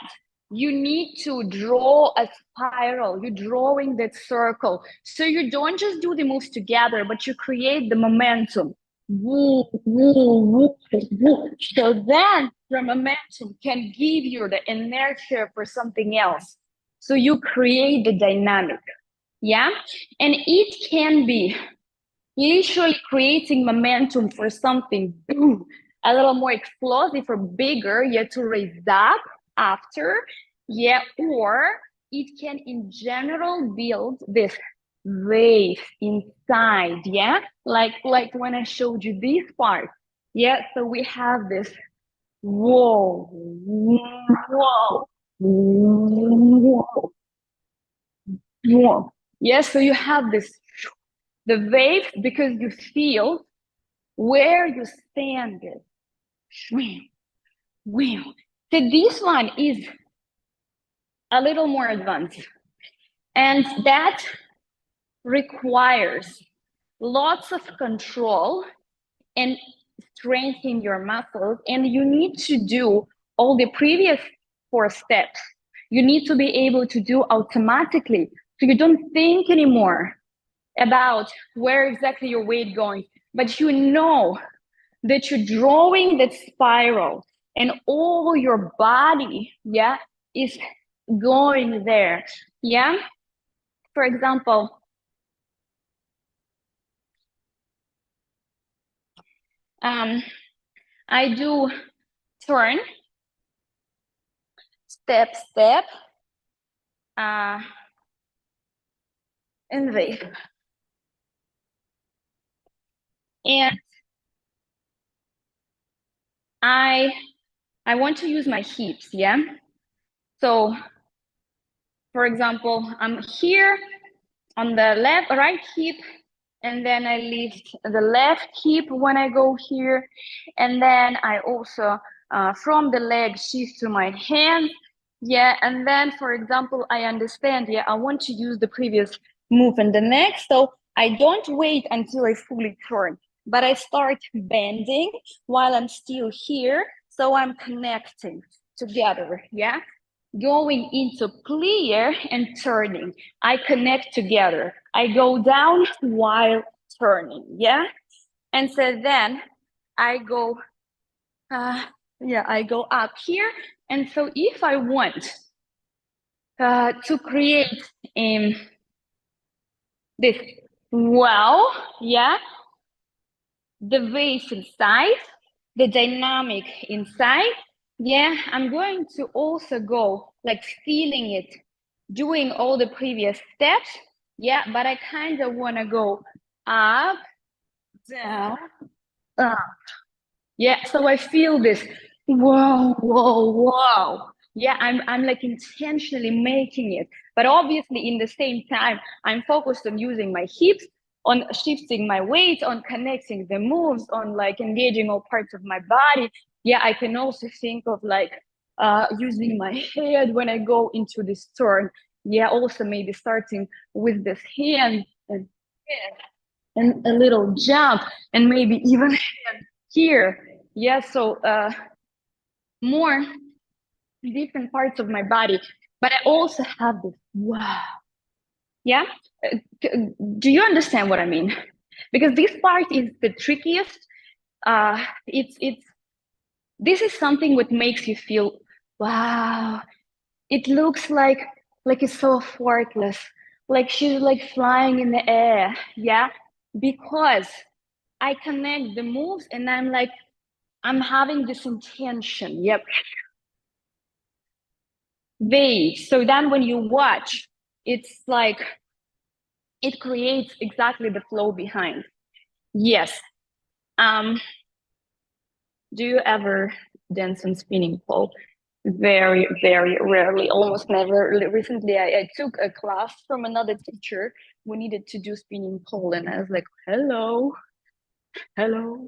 Speaker 1: you need to draw a spiral, you're drawing that circle. So you don't just do the moves together, but you create the momentum. Woo, woo, woo, woo. So then the momentum can give you the inertia for something else. So you create the dynamic, yeah? And it can be literally creating momentum for something boom, a little more explosive or bigger, yet to raise up after, yeah, or it can in general build this wave inside, yeah, like when I showed you this part, yeah. So we have this whoa, whoa, whoa, whoa, yeah. So you have this the wave because you feel where you stand it. So this one is a little more advanced, and that requires lots of control and strength in your muscles, and you need to do all the previous 4 steps. You need to be able to do automatically, so you don't think anymore about where exactly your weight going, but you know that you're drawing that spiral and all your body, yeah, is going there, yeah? For example, I do turn, step, step, and wave. And I want to use my hips, yeah? So, for example, I'm here on the right hip, and then I lift the left hip when I go here, and then I also from the leg shift to my hand, yeah. And then, for example, I understand, yeah, I want to use the previous move and the next, so I don't wait until I fully turn, but I start bending while I'm still here, so I'm connecting together, yeah, going into clear and turning. I connect together. I go down while turning, yeah? And so then I go Yeah, I go up here. And so if I want to create this well, yeah, the vase inside, the dynamic inside, yeah, I'm going to also go like feeling it, doing all the previous steps, yeah, but I kind of want to go up, down, up. Yeah, so I feel this, whoa, whoa, whoa. Yeah, I'm like intentionally making it. But obviously, in the same time, I'm focused on using my hips, on shifting my weight, on connecting the moves, on like engaging all parts of my body. Yeah, I can also think of like using my head when I go into this turn. Yeah, also maybe starting with this hand and a little jump, and maybe even here. Yeah, so more different parts of my body, but I also have this wow. Yeah, do you understand what I mean? Because this part is the trickiest. It's this is something what makes you feel wow. It looks like it's so effortless, like she's like flying in the air. Yeah, because I connect the moves and I'm having this intention. Yep. So then when you watch, it's like it creates exactly the flow behind. Yes. Um, do you ever dance on spinning pole? Very, very rarely, almost never. Recently, I took a class from another teacher. We needed to do spinning pole, and I was like, hello, hello,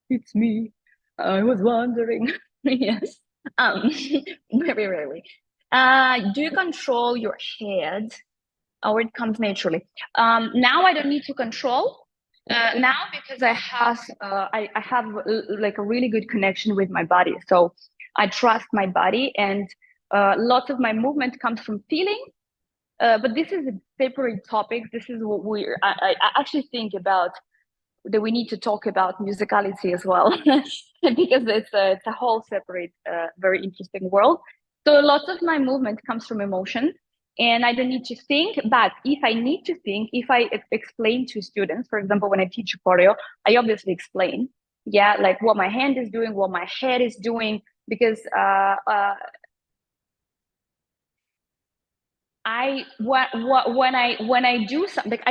Speaker 1: it's me. I was wondering. Yes. Um, very rarely. Do you control your head or it comes naturally? Now I don't need to control. Now because I have like a really good connection with my body, so I trust my body, and lots of my movement comes from feeling. But this is a separate topic. This is what I actually think about that we need to talk about musicality as well because it's a whole separate, very interesting world. So lots of my movement comes from emotion, and I don't need to think. But if I need to think, if I explain to students, for example, when I teach choreo, I obviously explain, yeah, like what my hand is doing, what my head is doing, because when I do something, like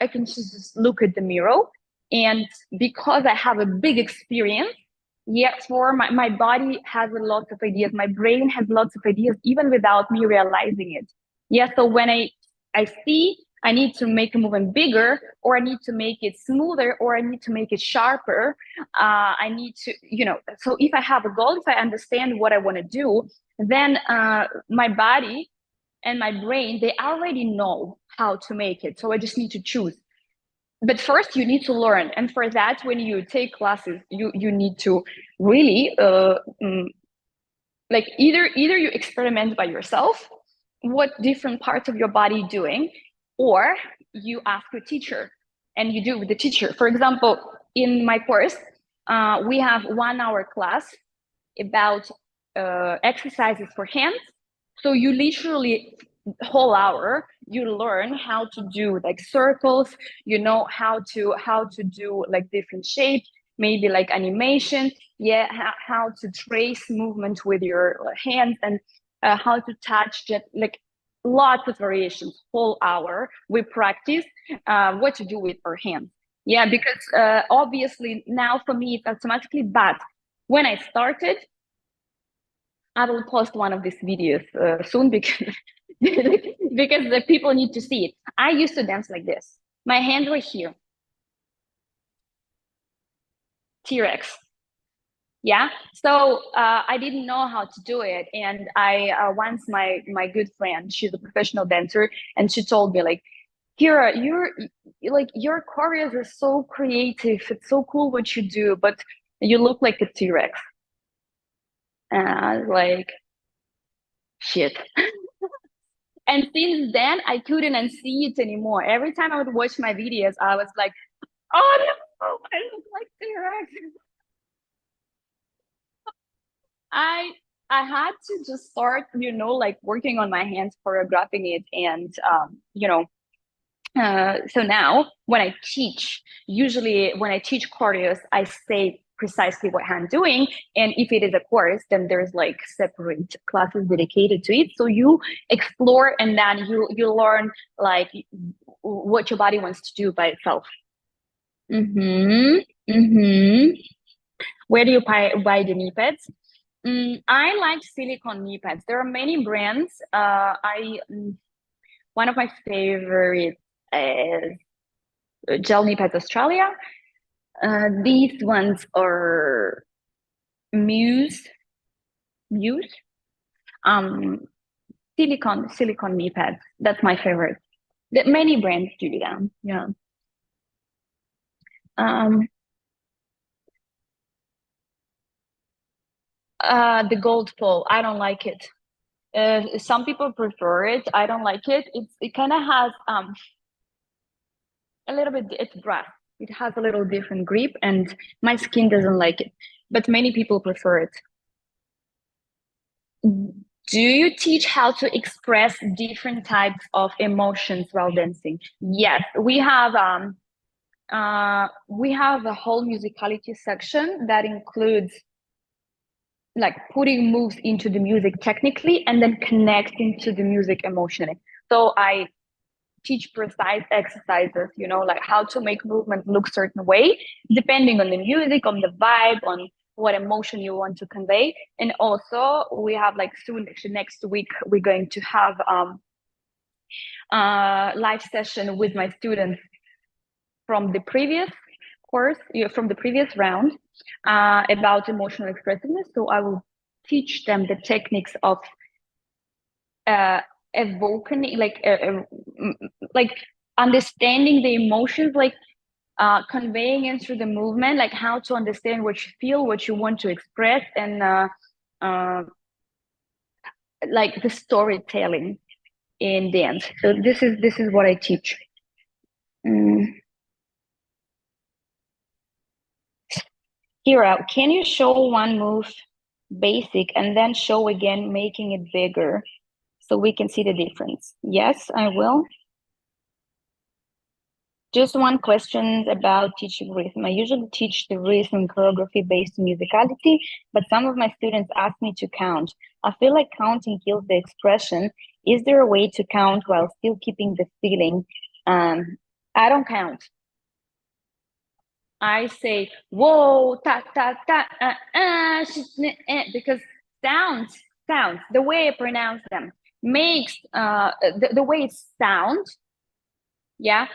Speaker 1: I can just look at the mirror, and because I have a big experience, yeah, for my body has a lot of ideas, my brain has lots of ideas even without me realizing it. Yeah, so when I see I need to make a movement bigger, or I need to make it smoother, or I need to make it sharper, I need to, so if I have a goal, if I understand what I want to do, then my body and my brain, they already know how to make it. So I just need to choose. But first you need to learn. And for that, when you take classes, you need to really like either you experiment by yourself, what different parts of your body doing, or you ask your teacher and you do with the teacher. For example, in my course, we have 1 hour class about exercises for hands. So you literally whole hour you learn how to do like circles, how to do like different shapes, maybe like animation, yeah, how to trace movement with your hands, and how to touch that, like lots of variations. Whole hour we practice what to do with our hands. Yeah, because obviously now for me it's automatically, but when I started, I will post one of these videos soon because because the people need to see it. I used to dance like this. My hands were here, T-Rex. Yeah. So I didn't know how to do it, and I once my good friend, she's a professional dancer, and she told me like, Kira, your choreos are so creative. It's so cool what you do, but you look like a T-Rex. And I was like, shit. And since then, I couldn't unsee it anymore. Every time I would watch my videos, I was like, oh no, I look like T-Rex. I I had to just start, like working on my hands, choreographing it, and so now when I teach, usually when I teach choreos, I say precisely what I'm doing. And if it is a course, then there's like separate classes dedicated to it. So you explore and then you learn like what your body wants to do by itself. Mm-hmm. Mm-hmm. Where do you buy the knee pads? I like silicone knee pads. There are many brands. One of my favorite is Gel Knee Pads Australia. These ones are Muse, Muse, um, silicone knee pads. That's my favorite. Many brands do them. Yeah. Um, the gold pole. I don't like it. Some people prefer it. I don't like it. It kind of has a little bit. It's rough. It has a little different grip, and my skin doesn't like it. But many people prefer it. Do you teach how to express different types of emotions while dancing? Yes, we have a whole musicality section that includes like putting moves into the music technically and then connecting to the music emotionally. So I teach precise exercises, like how to make movement look certain way, depending on the music, on the vibe, on what emotion you want to convey. And also we have like soon, actually next week, we're going to have live session with my students from the previous course, from the previous round, about emotional expressiveness. So I will teach them the techniques of evoking, like understanding the emotions, like conveying it through the movement, like how to understand what you feel, what you want to express, and like the storytelling in dance. So this is what I teach. Kira, can you show one move basic and then show again, making it bigger so we can see the difference? Yes, I will. Just one question about teaching rhythm. I usually teach the rhythm choreography based on musicality, but some of my students ask me to count. I feel like counting kills the expression. Is there a way to count while still keeping the feeling? I don't count. I say whoa, ta ta ta, because sounds, the way I pronounce them makes the way it sounds, yeah,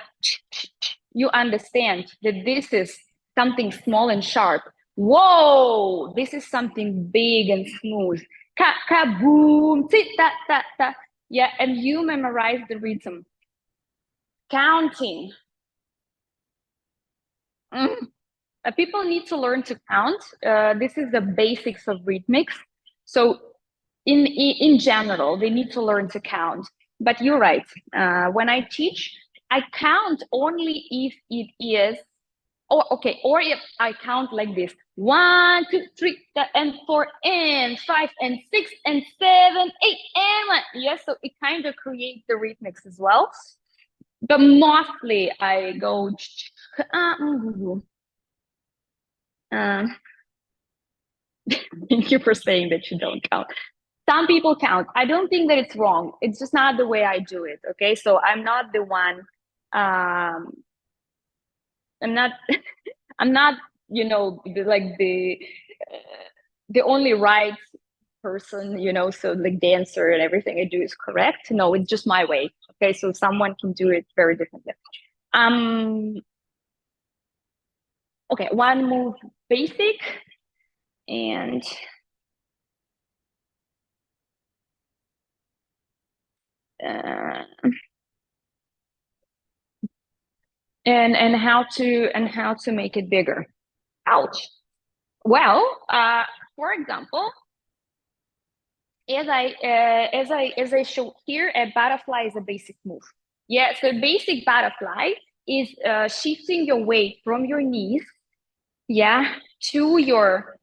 Speaker 1: you understand that this is something small and sharp. Whoa, this is something big and smooth. Ka ka boom, ti ta ta ta. Yeah, and you memorize the rhythm. Counting. Mm. People need to learn to count. This is the basics of rhythmics. So in general, they need to learn to count. But you're right. When I teach, I count only if it is, or if I count like this: 1, 2, 3, and 4, and 5, and 6, and 7, 8, and 1. Yes, so it kind of creates the rhythmics as well. But mostly I go. Um, Thank you for saying that you don't count. Some people count. I don't think that it's wrong. It's just not the way I do it. Okay, so I'm not the one. I'm not. I'm not. The only right person. So like dancer and everything I do is correct. No, it's just my way. Okay, so someone can do it very differently. Um. Okay, one move basic and uh, and how to make it bigger. Ouch. Well, for example, as I show here, a butterfly is a basic move. Yeah, so basic butterfly is shifting your weight from your knees, yeah, to your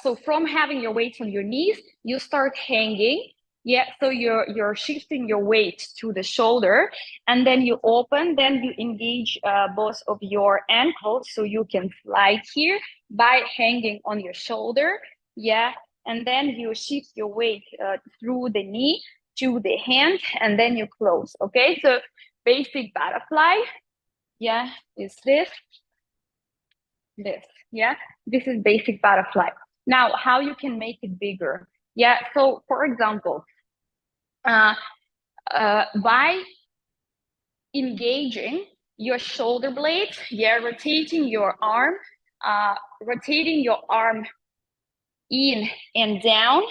Speaker 1: so from having your weight on your knees, you start hanging. Yeah, so you're shifting your weight to the shoulder, and then you open, then you engage both of your ankles so you can fly here by hanging on your shoulder. Yeah, and then you shift your weight through the knee to the hand, and then you close. Okay, so basic butterfly, yeah, is this. Yeah, this is basic butterfly. Now, how you can make it bigger? Yeah, so for example, by engaging your shoulder blades, yeah, rotating your arm in and down,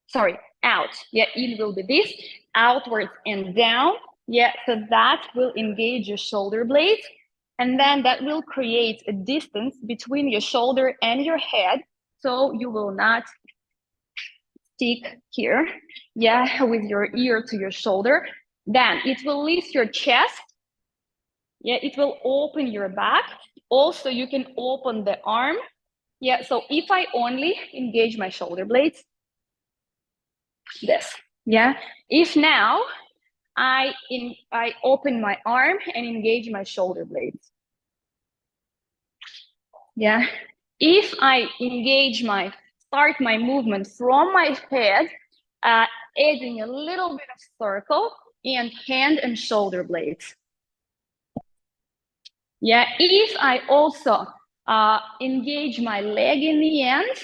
Speaker 1: sorry, out. Yeah, in will be this, outwards and down. Yeah, so that will engage your shoulder blades. And then that will create a distance between your shoulder and your head. So you will not stick here, yeah, with your ear to your shoulder. Then it will lift your chest. Yeah, it will open your back. Also, you can open the arm. Yeah, so if I only engage my shoulder blades, this, yeah. If now I open my arm and engage my shoulder blades. Yeah. If I start my movement from my head, adding a little bit of circle and hand and shoulder blades. Yeah. If I also engage my leg in the end,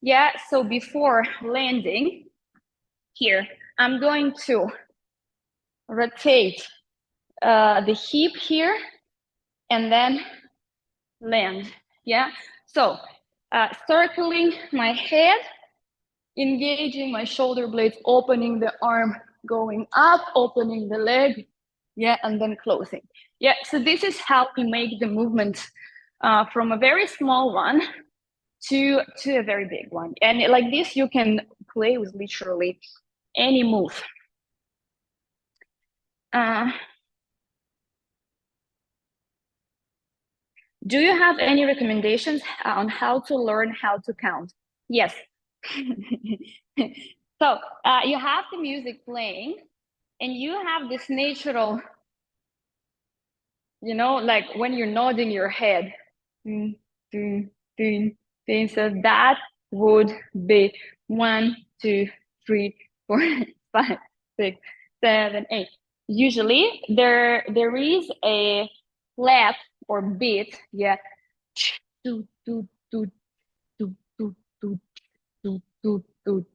Speaker 1: yeah. So before landing here, I'm going to rotate the hip here and then land. Yeah, so circling my head, engaging my shoulder blades, opening the arm, going up, opening the leg, yeah, and then closing. Yeah, so this is how we make the movement from a very small one to a very big one. And like this, you can play with literally any move. Do you have any recommendations on how to learn how to count? Yes. So you have the music playing and you have this natural, you know, like when you're nodding your head. So that would be 1, 2, 3, 4, 5, 6, 7, 8. Usually there is a clap or beat, yeah. Do, do, do, do, do, do, do, do, do.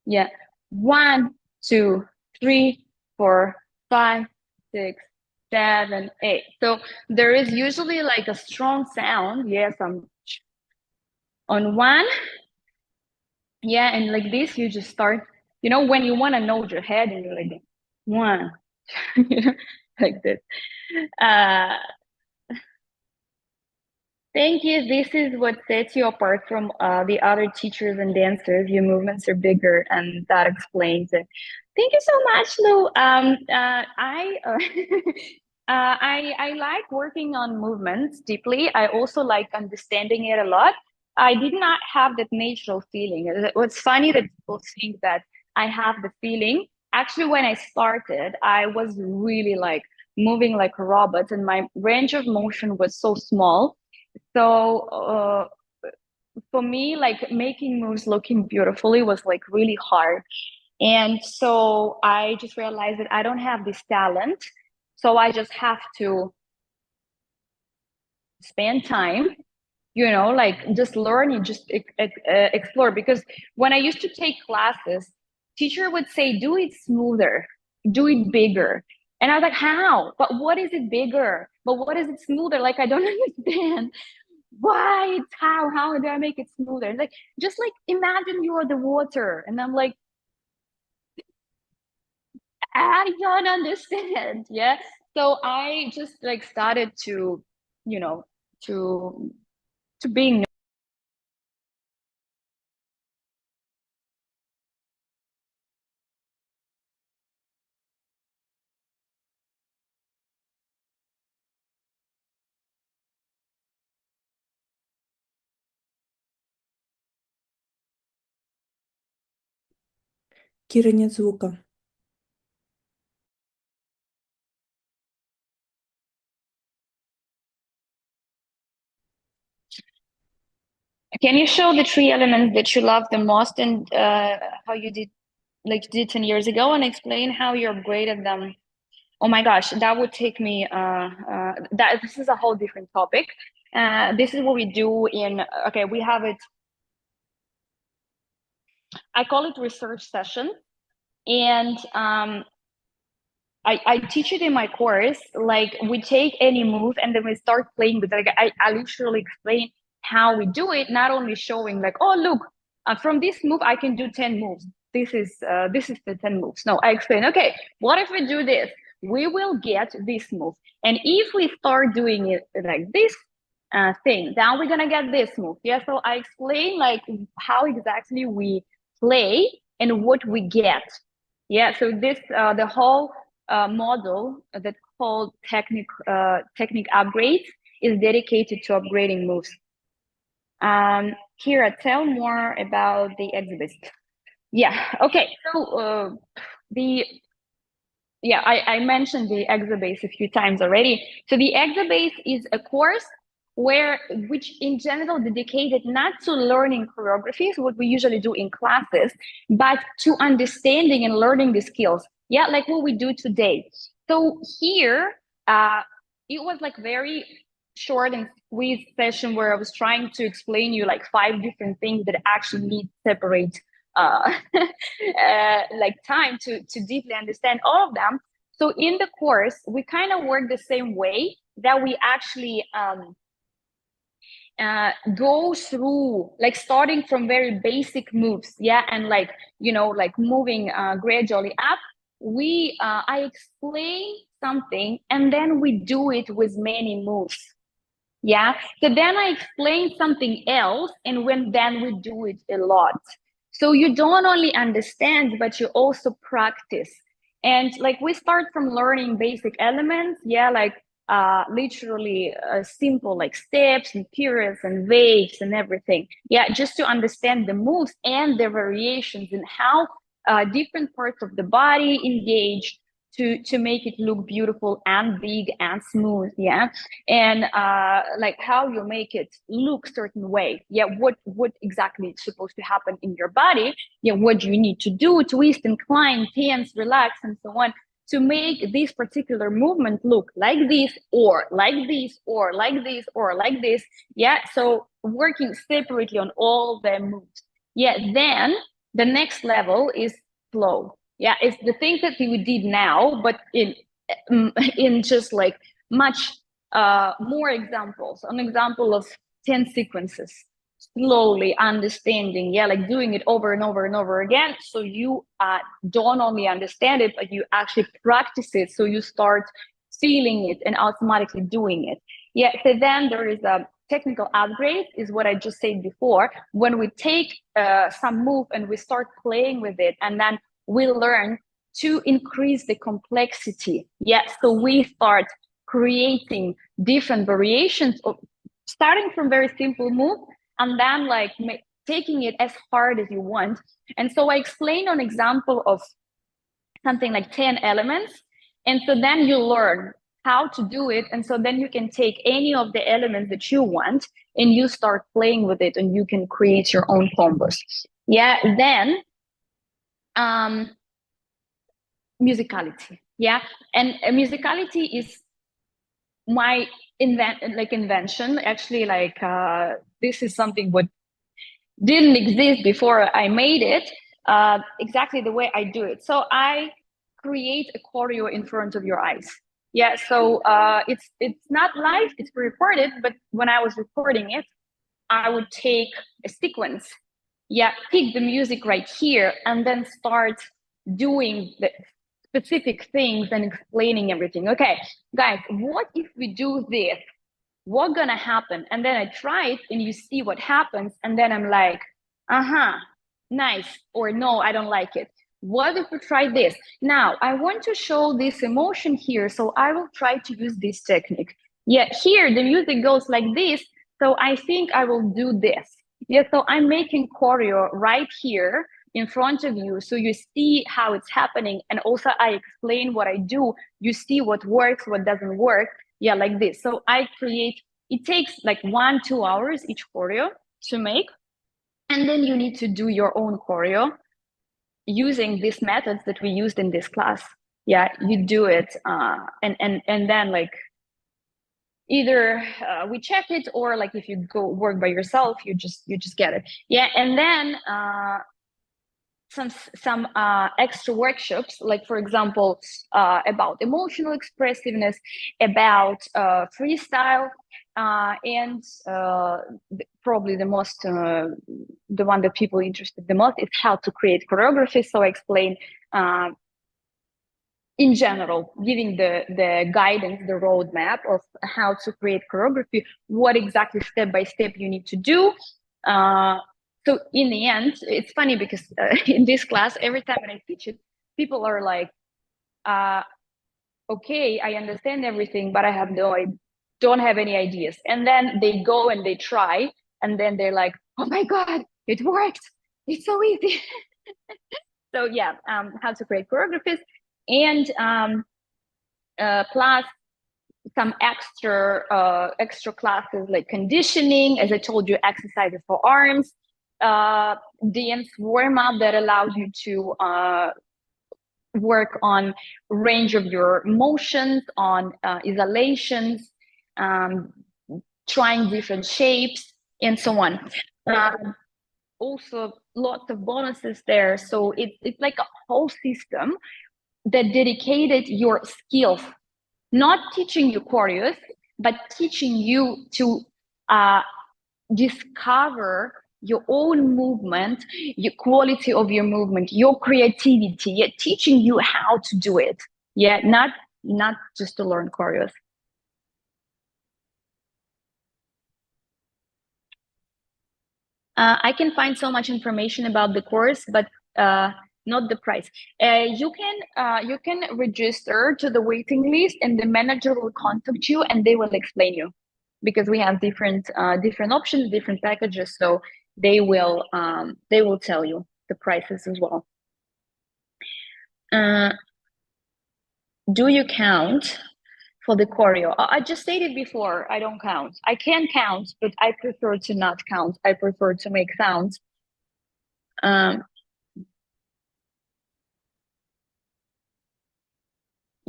Speaker 1: Yeah. 1, 2, 3, 4, 5, 6, 7, 8. So there is usually like a strong sound. Yes, on one. Yeah, and like this, you just start, you know, when you want to nod your head and you're like, 1, you know, like this. Thank you. This is what sets you apart from the other teachers and dancers. Your movements are bigger, and that explains it. Thank you so much, Lou. I like working on movements deeply. I also like understanding it a lot. I did not have that natural feeling. It's funny that people think that I have the feeling. Actually, when I started, I was really like moving like a robot, and my range of motion was so small. So for me, like making moves looking beautifully was like really hard. And so I just realized that I don't have this talent. So I just have to spend time, you know, like just learn and just explore. Because when I used to take classes, teacher would say, do it smoother, do it bigger. And I was like, how? But what is it bigger? But what is it smoother? Like, I don't understand. Why? How do I make it smoother? Like, just like imagine you're the water. And I'm like, I don't understand. Yeah. So I just like started to, you know, to being
Speaker 2: Кира, нет звука.
Speaker 1: Can you show the three elements that you love the most and how you did 10 years ago, and explain how you upgraded them? Oh my gosh, that would take me that this is a whole different topic. This is what we do in, okay, we have it, I call it research session. And I teach it in my course. Like, we take any move and then we start playing with it. Like, I literally explain how we do it, not only showing like, oh look, from this move I can do 10 moves. This is the 10 moves. No, I explain, okay, what if we do this? We will get this move. And if we start doing it like this thing, then we're gonna get this move. Yeah, so I explain like how exactly we play and what we get. Yeah, so this the whole model that's called technique upgrades is dedicated to upgrading moves. Kira, tell more about the exhibit. Yeah, okay, so I mentioned the Exabase a few times already. So the Exabase is a course which in general dedicated not to learning choreographies, what we usually do in classes, but to understanding and learning the skills. Yeah, like what we do today. So here, it was like very short and squeezed session where I was trying to explain you like 5 different things that actually need separate like time to deeply understand all of them. So in the course, we kind of work the same way that we actually go through, like starting from very basic moves, yeah, and like, you know, like moving gradually up. I explain something and then we do it with many moves. Yeah, so then I explain something else, and then we do it a lot. So you don't only understand, but you also practice. And like, we start from learning basic elements, yeah, like literally simple like steps and periods and waves and everything. Yeah, just to understand the moves and the variations and how different parts of the body engage to make it look beautiful and big and smooth. Yeah, and like how you make it look certain way. Yeah, what exactly is supposed to happen in your body. Yeah, what do you need to do, twist, incline, tense, relax, and so on, to make this particular movement look like this or like this or like this or like this. Yeah, so working separately on all the moves. Yeah, then the next level is flow. Yeah, it's the things that we did now, but in just like much more examples. An example of 10 sequences, slowly understanding, yeah, like doing it over and over and over again. So you don't only understand it, but you actually practice it. So you start feeling it and automatically doing it. Yeah, so then there is a technical upgrade, is what I just said before. When we take some move and we start playing with it, and then we learn to increase the complexity. Yeah, so we start creating different variations of, starting from very simple move, and then like taking it as hard as you want. And so I explained an example of something like 10 elements, and so then you learn how to do it, and so then you can take any of the elements that you want and you start playing with it, and you can create your own combos. Yeah, then musicality. Yeah, and musicality is my invention. Actually, like this is something what didn't exist before I made it. Exactly the way I do it. So I create a choreo in front of your eyes. Yeah, so it's not live, it's pre-recorded, but when I was recording it, I would take a sequence, yeah, pick the music right here, and then start doing the specific things and explaining everything. Okay, guys, what if we do this? What's gonna happen? And then I try it, and you see what happens, and then I'm like, nice, or no, I don't like it. What if we try this? Now, I want to show this emotion here, so I will try to use this technique. Yeah, here the music goes like this, so I think I will do this. Yeah, so I'm making choreo right here in front of you, so you see how it's happening, and also I explain what I do. You see what works, what doesn't work. Yeah, like this. So I create, it takes like 1-2 hours each choreo to make, and then you need to do your own choreo using these methods that we used in this class. Yeah, you do it, and then like either we check it, or like if you go work by yourself, you just get it. Yeah, and then some extra workshops, like for example about emotional expressiveness, about freestyle, and probably the most the one that people are interested the most is how to create choreography. So I explain in general, giving the guidance, the roadmap of how to create choreography, what exactly step by step you need to do. So in the end, it's funny because in this class, every time when I teach it, people are like, okay, I understand everything, but I don't have any ideas. And then they go and they try, and then they're like, oh my God, it worked. It's so easy. So yeah, how to create choreographies, and plus some extra classes like conditioning, as I told you, exercises for arms, dance warm-up that allows you to work on range of your motions, on exhalations, trying different shapes, and so on. Also, lots of bonuses there. So it's like a whole system that dedicated your skills, not teaching you choreos, but teaching you to discover your own movement, your quality of your movement, your creativity. Yeah, teaching you how to do it. Yeah, not just to learn choreos. I can find so much information about the course, but not the price. You can register to the waiting list, and the manager will contact you, and they will explain you, because we have different options, different packages. So they will tell you the prices as well. Do you count for the choreo? I just stated before, I don't count. I can count, but I prefer to not count. I prefer to make sounds.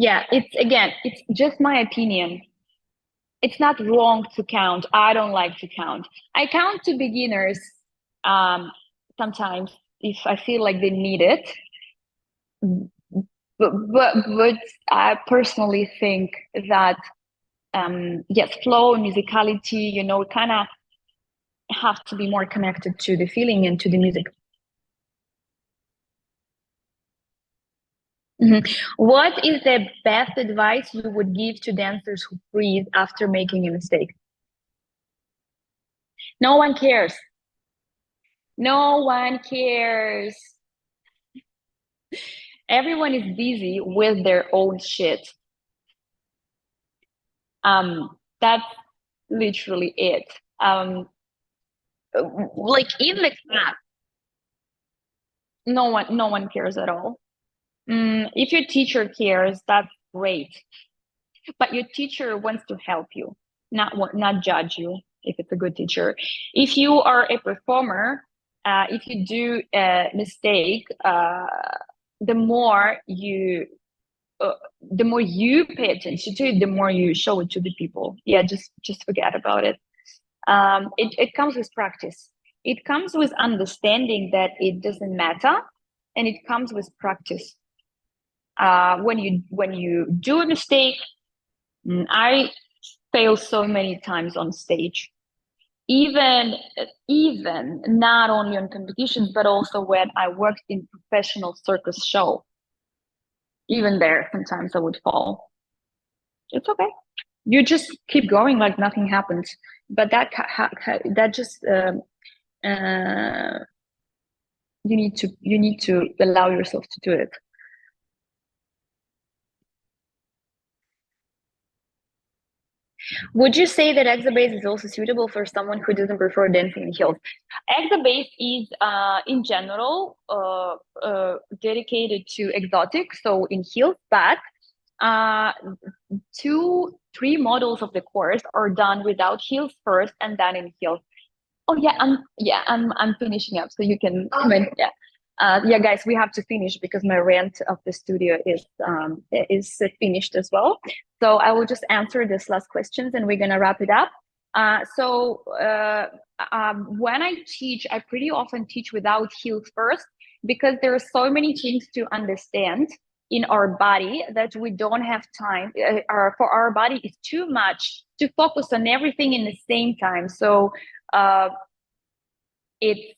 Speaker 1: Yeah, it's just my opinion. It's not wrong to count. I don't like to count. I count to beginners sometimes if I feel like they need it. But I personally think that yes, flow and musicality, kind of have to be more connected to the feeling and to the music. What is the best advice you would give to dancers who freeze after making a mistake? No one cares. No one cares. Everyone is busy with their own shit. That's literally it. Like in the class, no one cares at all. If your teacher cares, that's great. But your teacher wants to help you, not judge you if it's a good teacher. If you are a performer, if you do a mistake, the more you pay attention to it, the more you show it to the people. Yeah, just forget about it. It comes with practice. It comes with understanding that it doesn't matter, and it comes with practice. When you do a mistake, I fail so many times on stage, even not only on competitions, but also when I worked in professional circus show. Even there, sometimes I would fall. It's okay. You just keep going like nothing happens. But that just you need to allow yourself to do it. Would you say that Exabase is also suitable for someone who doesn't prefer dancing in heels? Exabase is, in general, dedicated to exotic, so in heels, but 2-3 models of the course are done without heels first and then in heels. Oh yeah, I'm finishing up, so you can comment. Yeah. Yeah, guys, we have to finish because my rent of the studio is finished as well. So I will just answer this last questions and we're gonna wrap it up. When I teach, I pretty often teach without heels first because there are so many things to understand in our body that we don't have time. For our body, it's too much to focus on everything in the same time. So it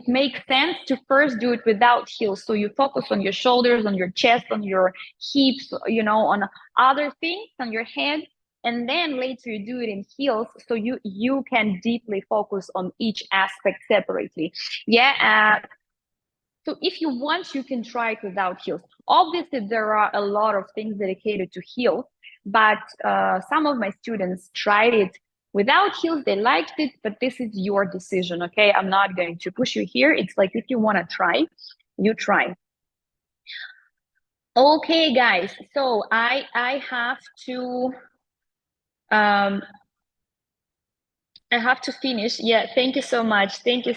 Speaker 1: makes sense to first do it without heels. So you focus on your shoulders, on your chest, on your hips, on other things, on your head, and then later you do it in heels. So you can deeply focus on each aspect separately. Yeah. So if you want, you can try it without heels. Obviously, there are a lot of things dedicated to heels, but some of my students tried it without heels. They liked it, but this is your decision, okay? I'm not going to push you here. It's like if you want to try, you try. Okay, guys. So I have to finish. Yeah, thank you so much. Thank you.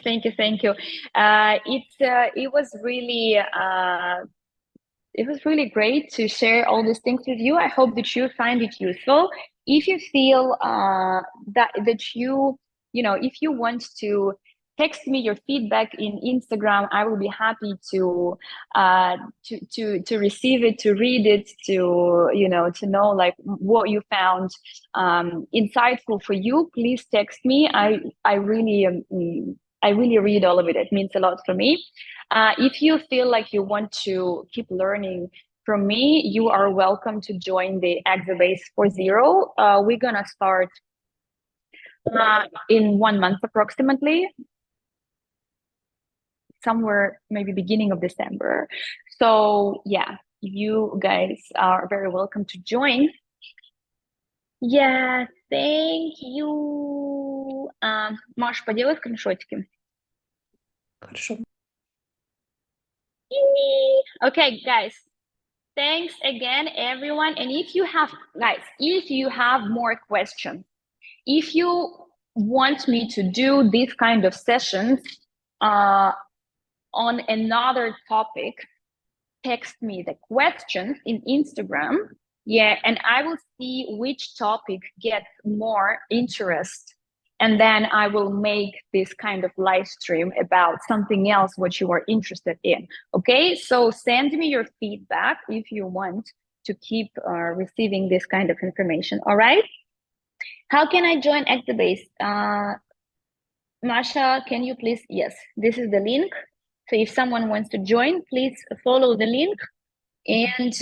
Speaker 1: It was really great to share all these things with you. I hope that you find it useful. If you feel that if you want to text me your feedback in Instagram, I will be happy to receive it, to read it, to know like what you found insightful for you. Please text me. I really read all of it. It means a lot for me. If you feel like you want to keep learning from me, you are welcome to join the Exabase 4.0. We're gonna start in 1 month approximately, somewhere maybe beginning of December. So yeah, you guys are very welcome to join. Yeah, thank you. Маш, поделай скриншотики.
Speaker 2: Хорошо.
Speaker 1: Okay, guys. Thanks again, everyone. And if you have more questions, if you want me to do this kind of sessions on another topic, text me the questions in Instagram. Yeah, and I will see which topic gets more interest. And then I will make this kind of live stream about something else what you are interested in. Okay, so send me your feedback if you want to keep receiving this kind of information. All right. How can I join Exabase? Masha, can you please? Yes, this is the link. So if someone wants to join, please follow the link and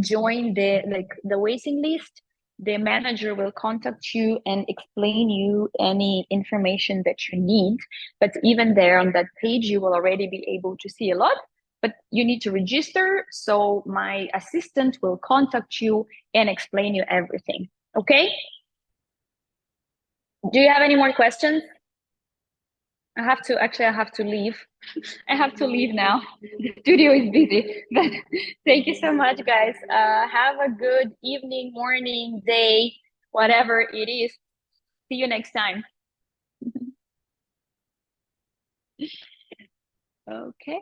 Speaker 1: join the waiting list. The manager will contact you and explain you any information that you need. But even there on that page, you will already be able to see a lot, but you need to register. So my assistant will contact you and explain you everything. Okay? Do you have any more questions? I have to leave. I have to leave now. The studio is busy, but thank you so much, guys. Have a good evening, morning, day, whatever it is. See you next time. Okay.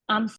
Speaker 1: I'm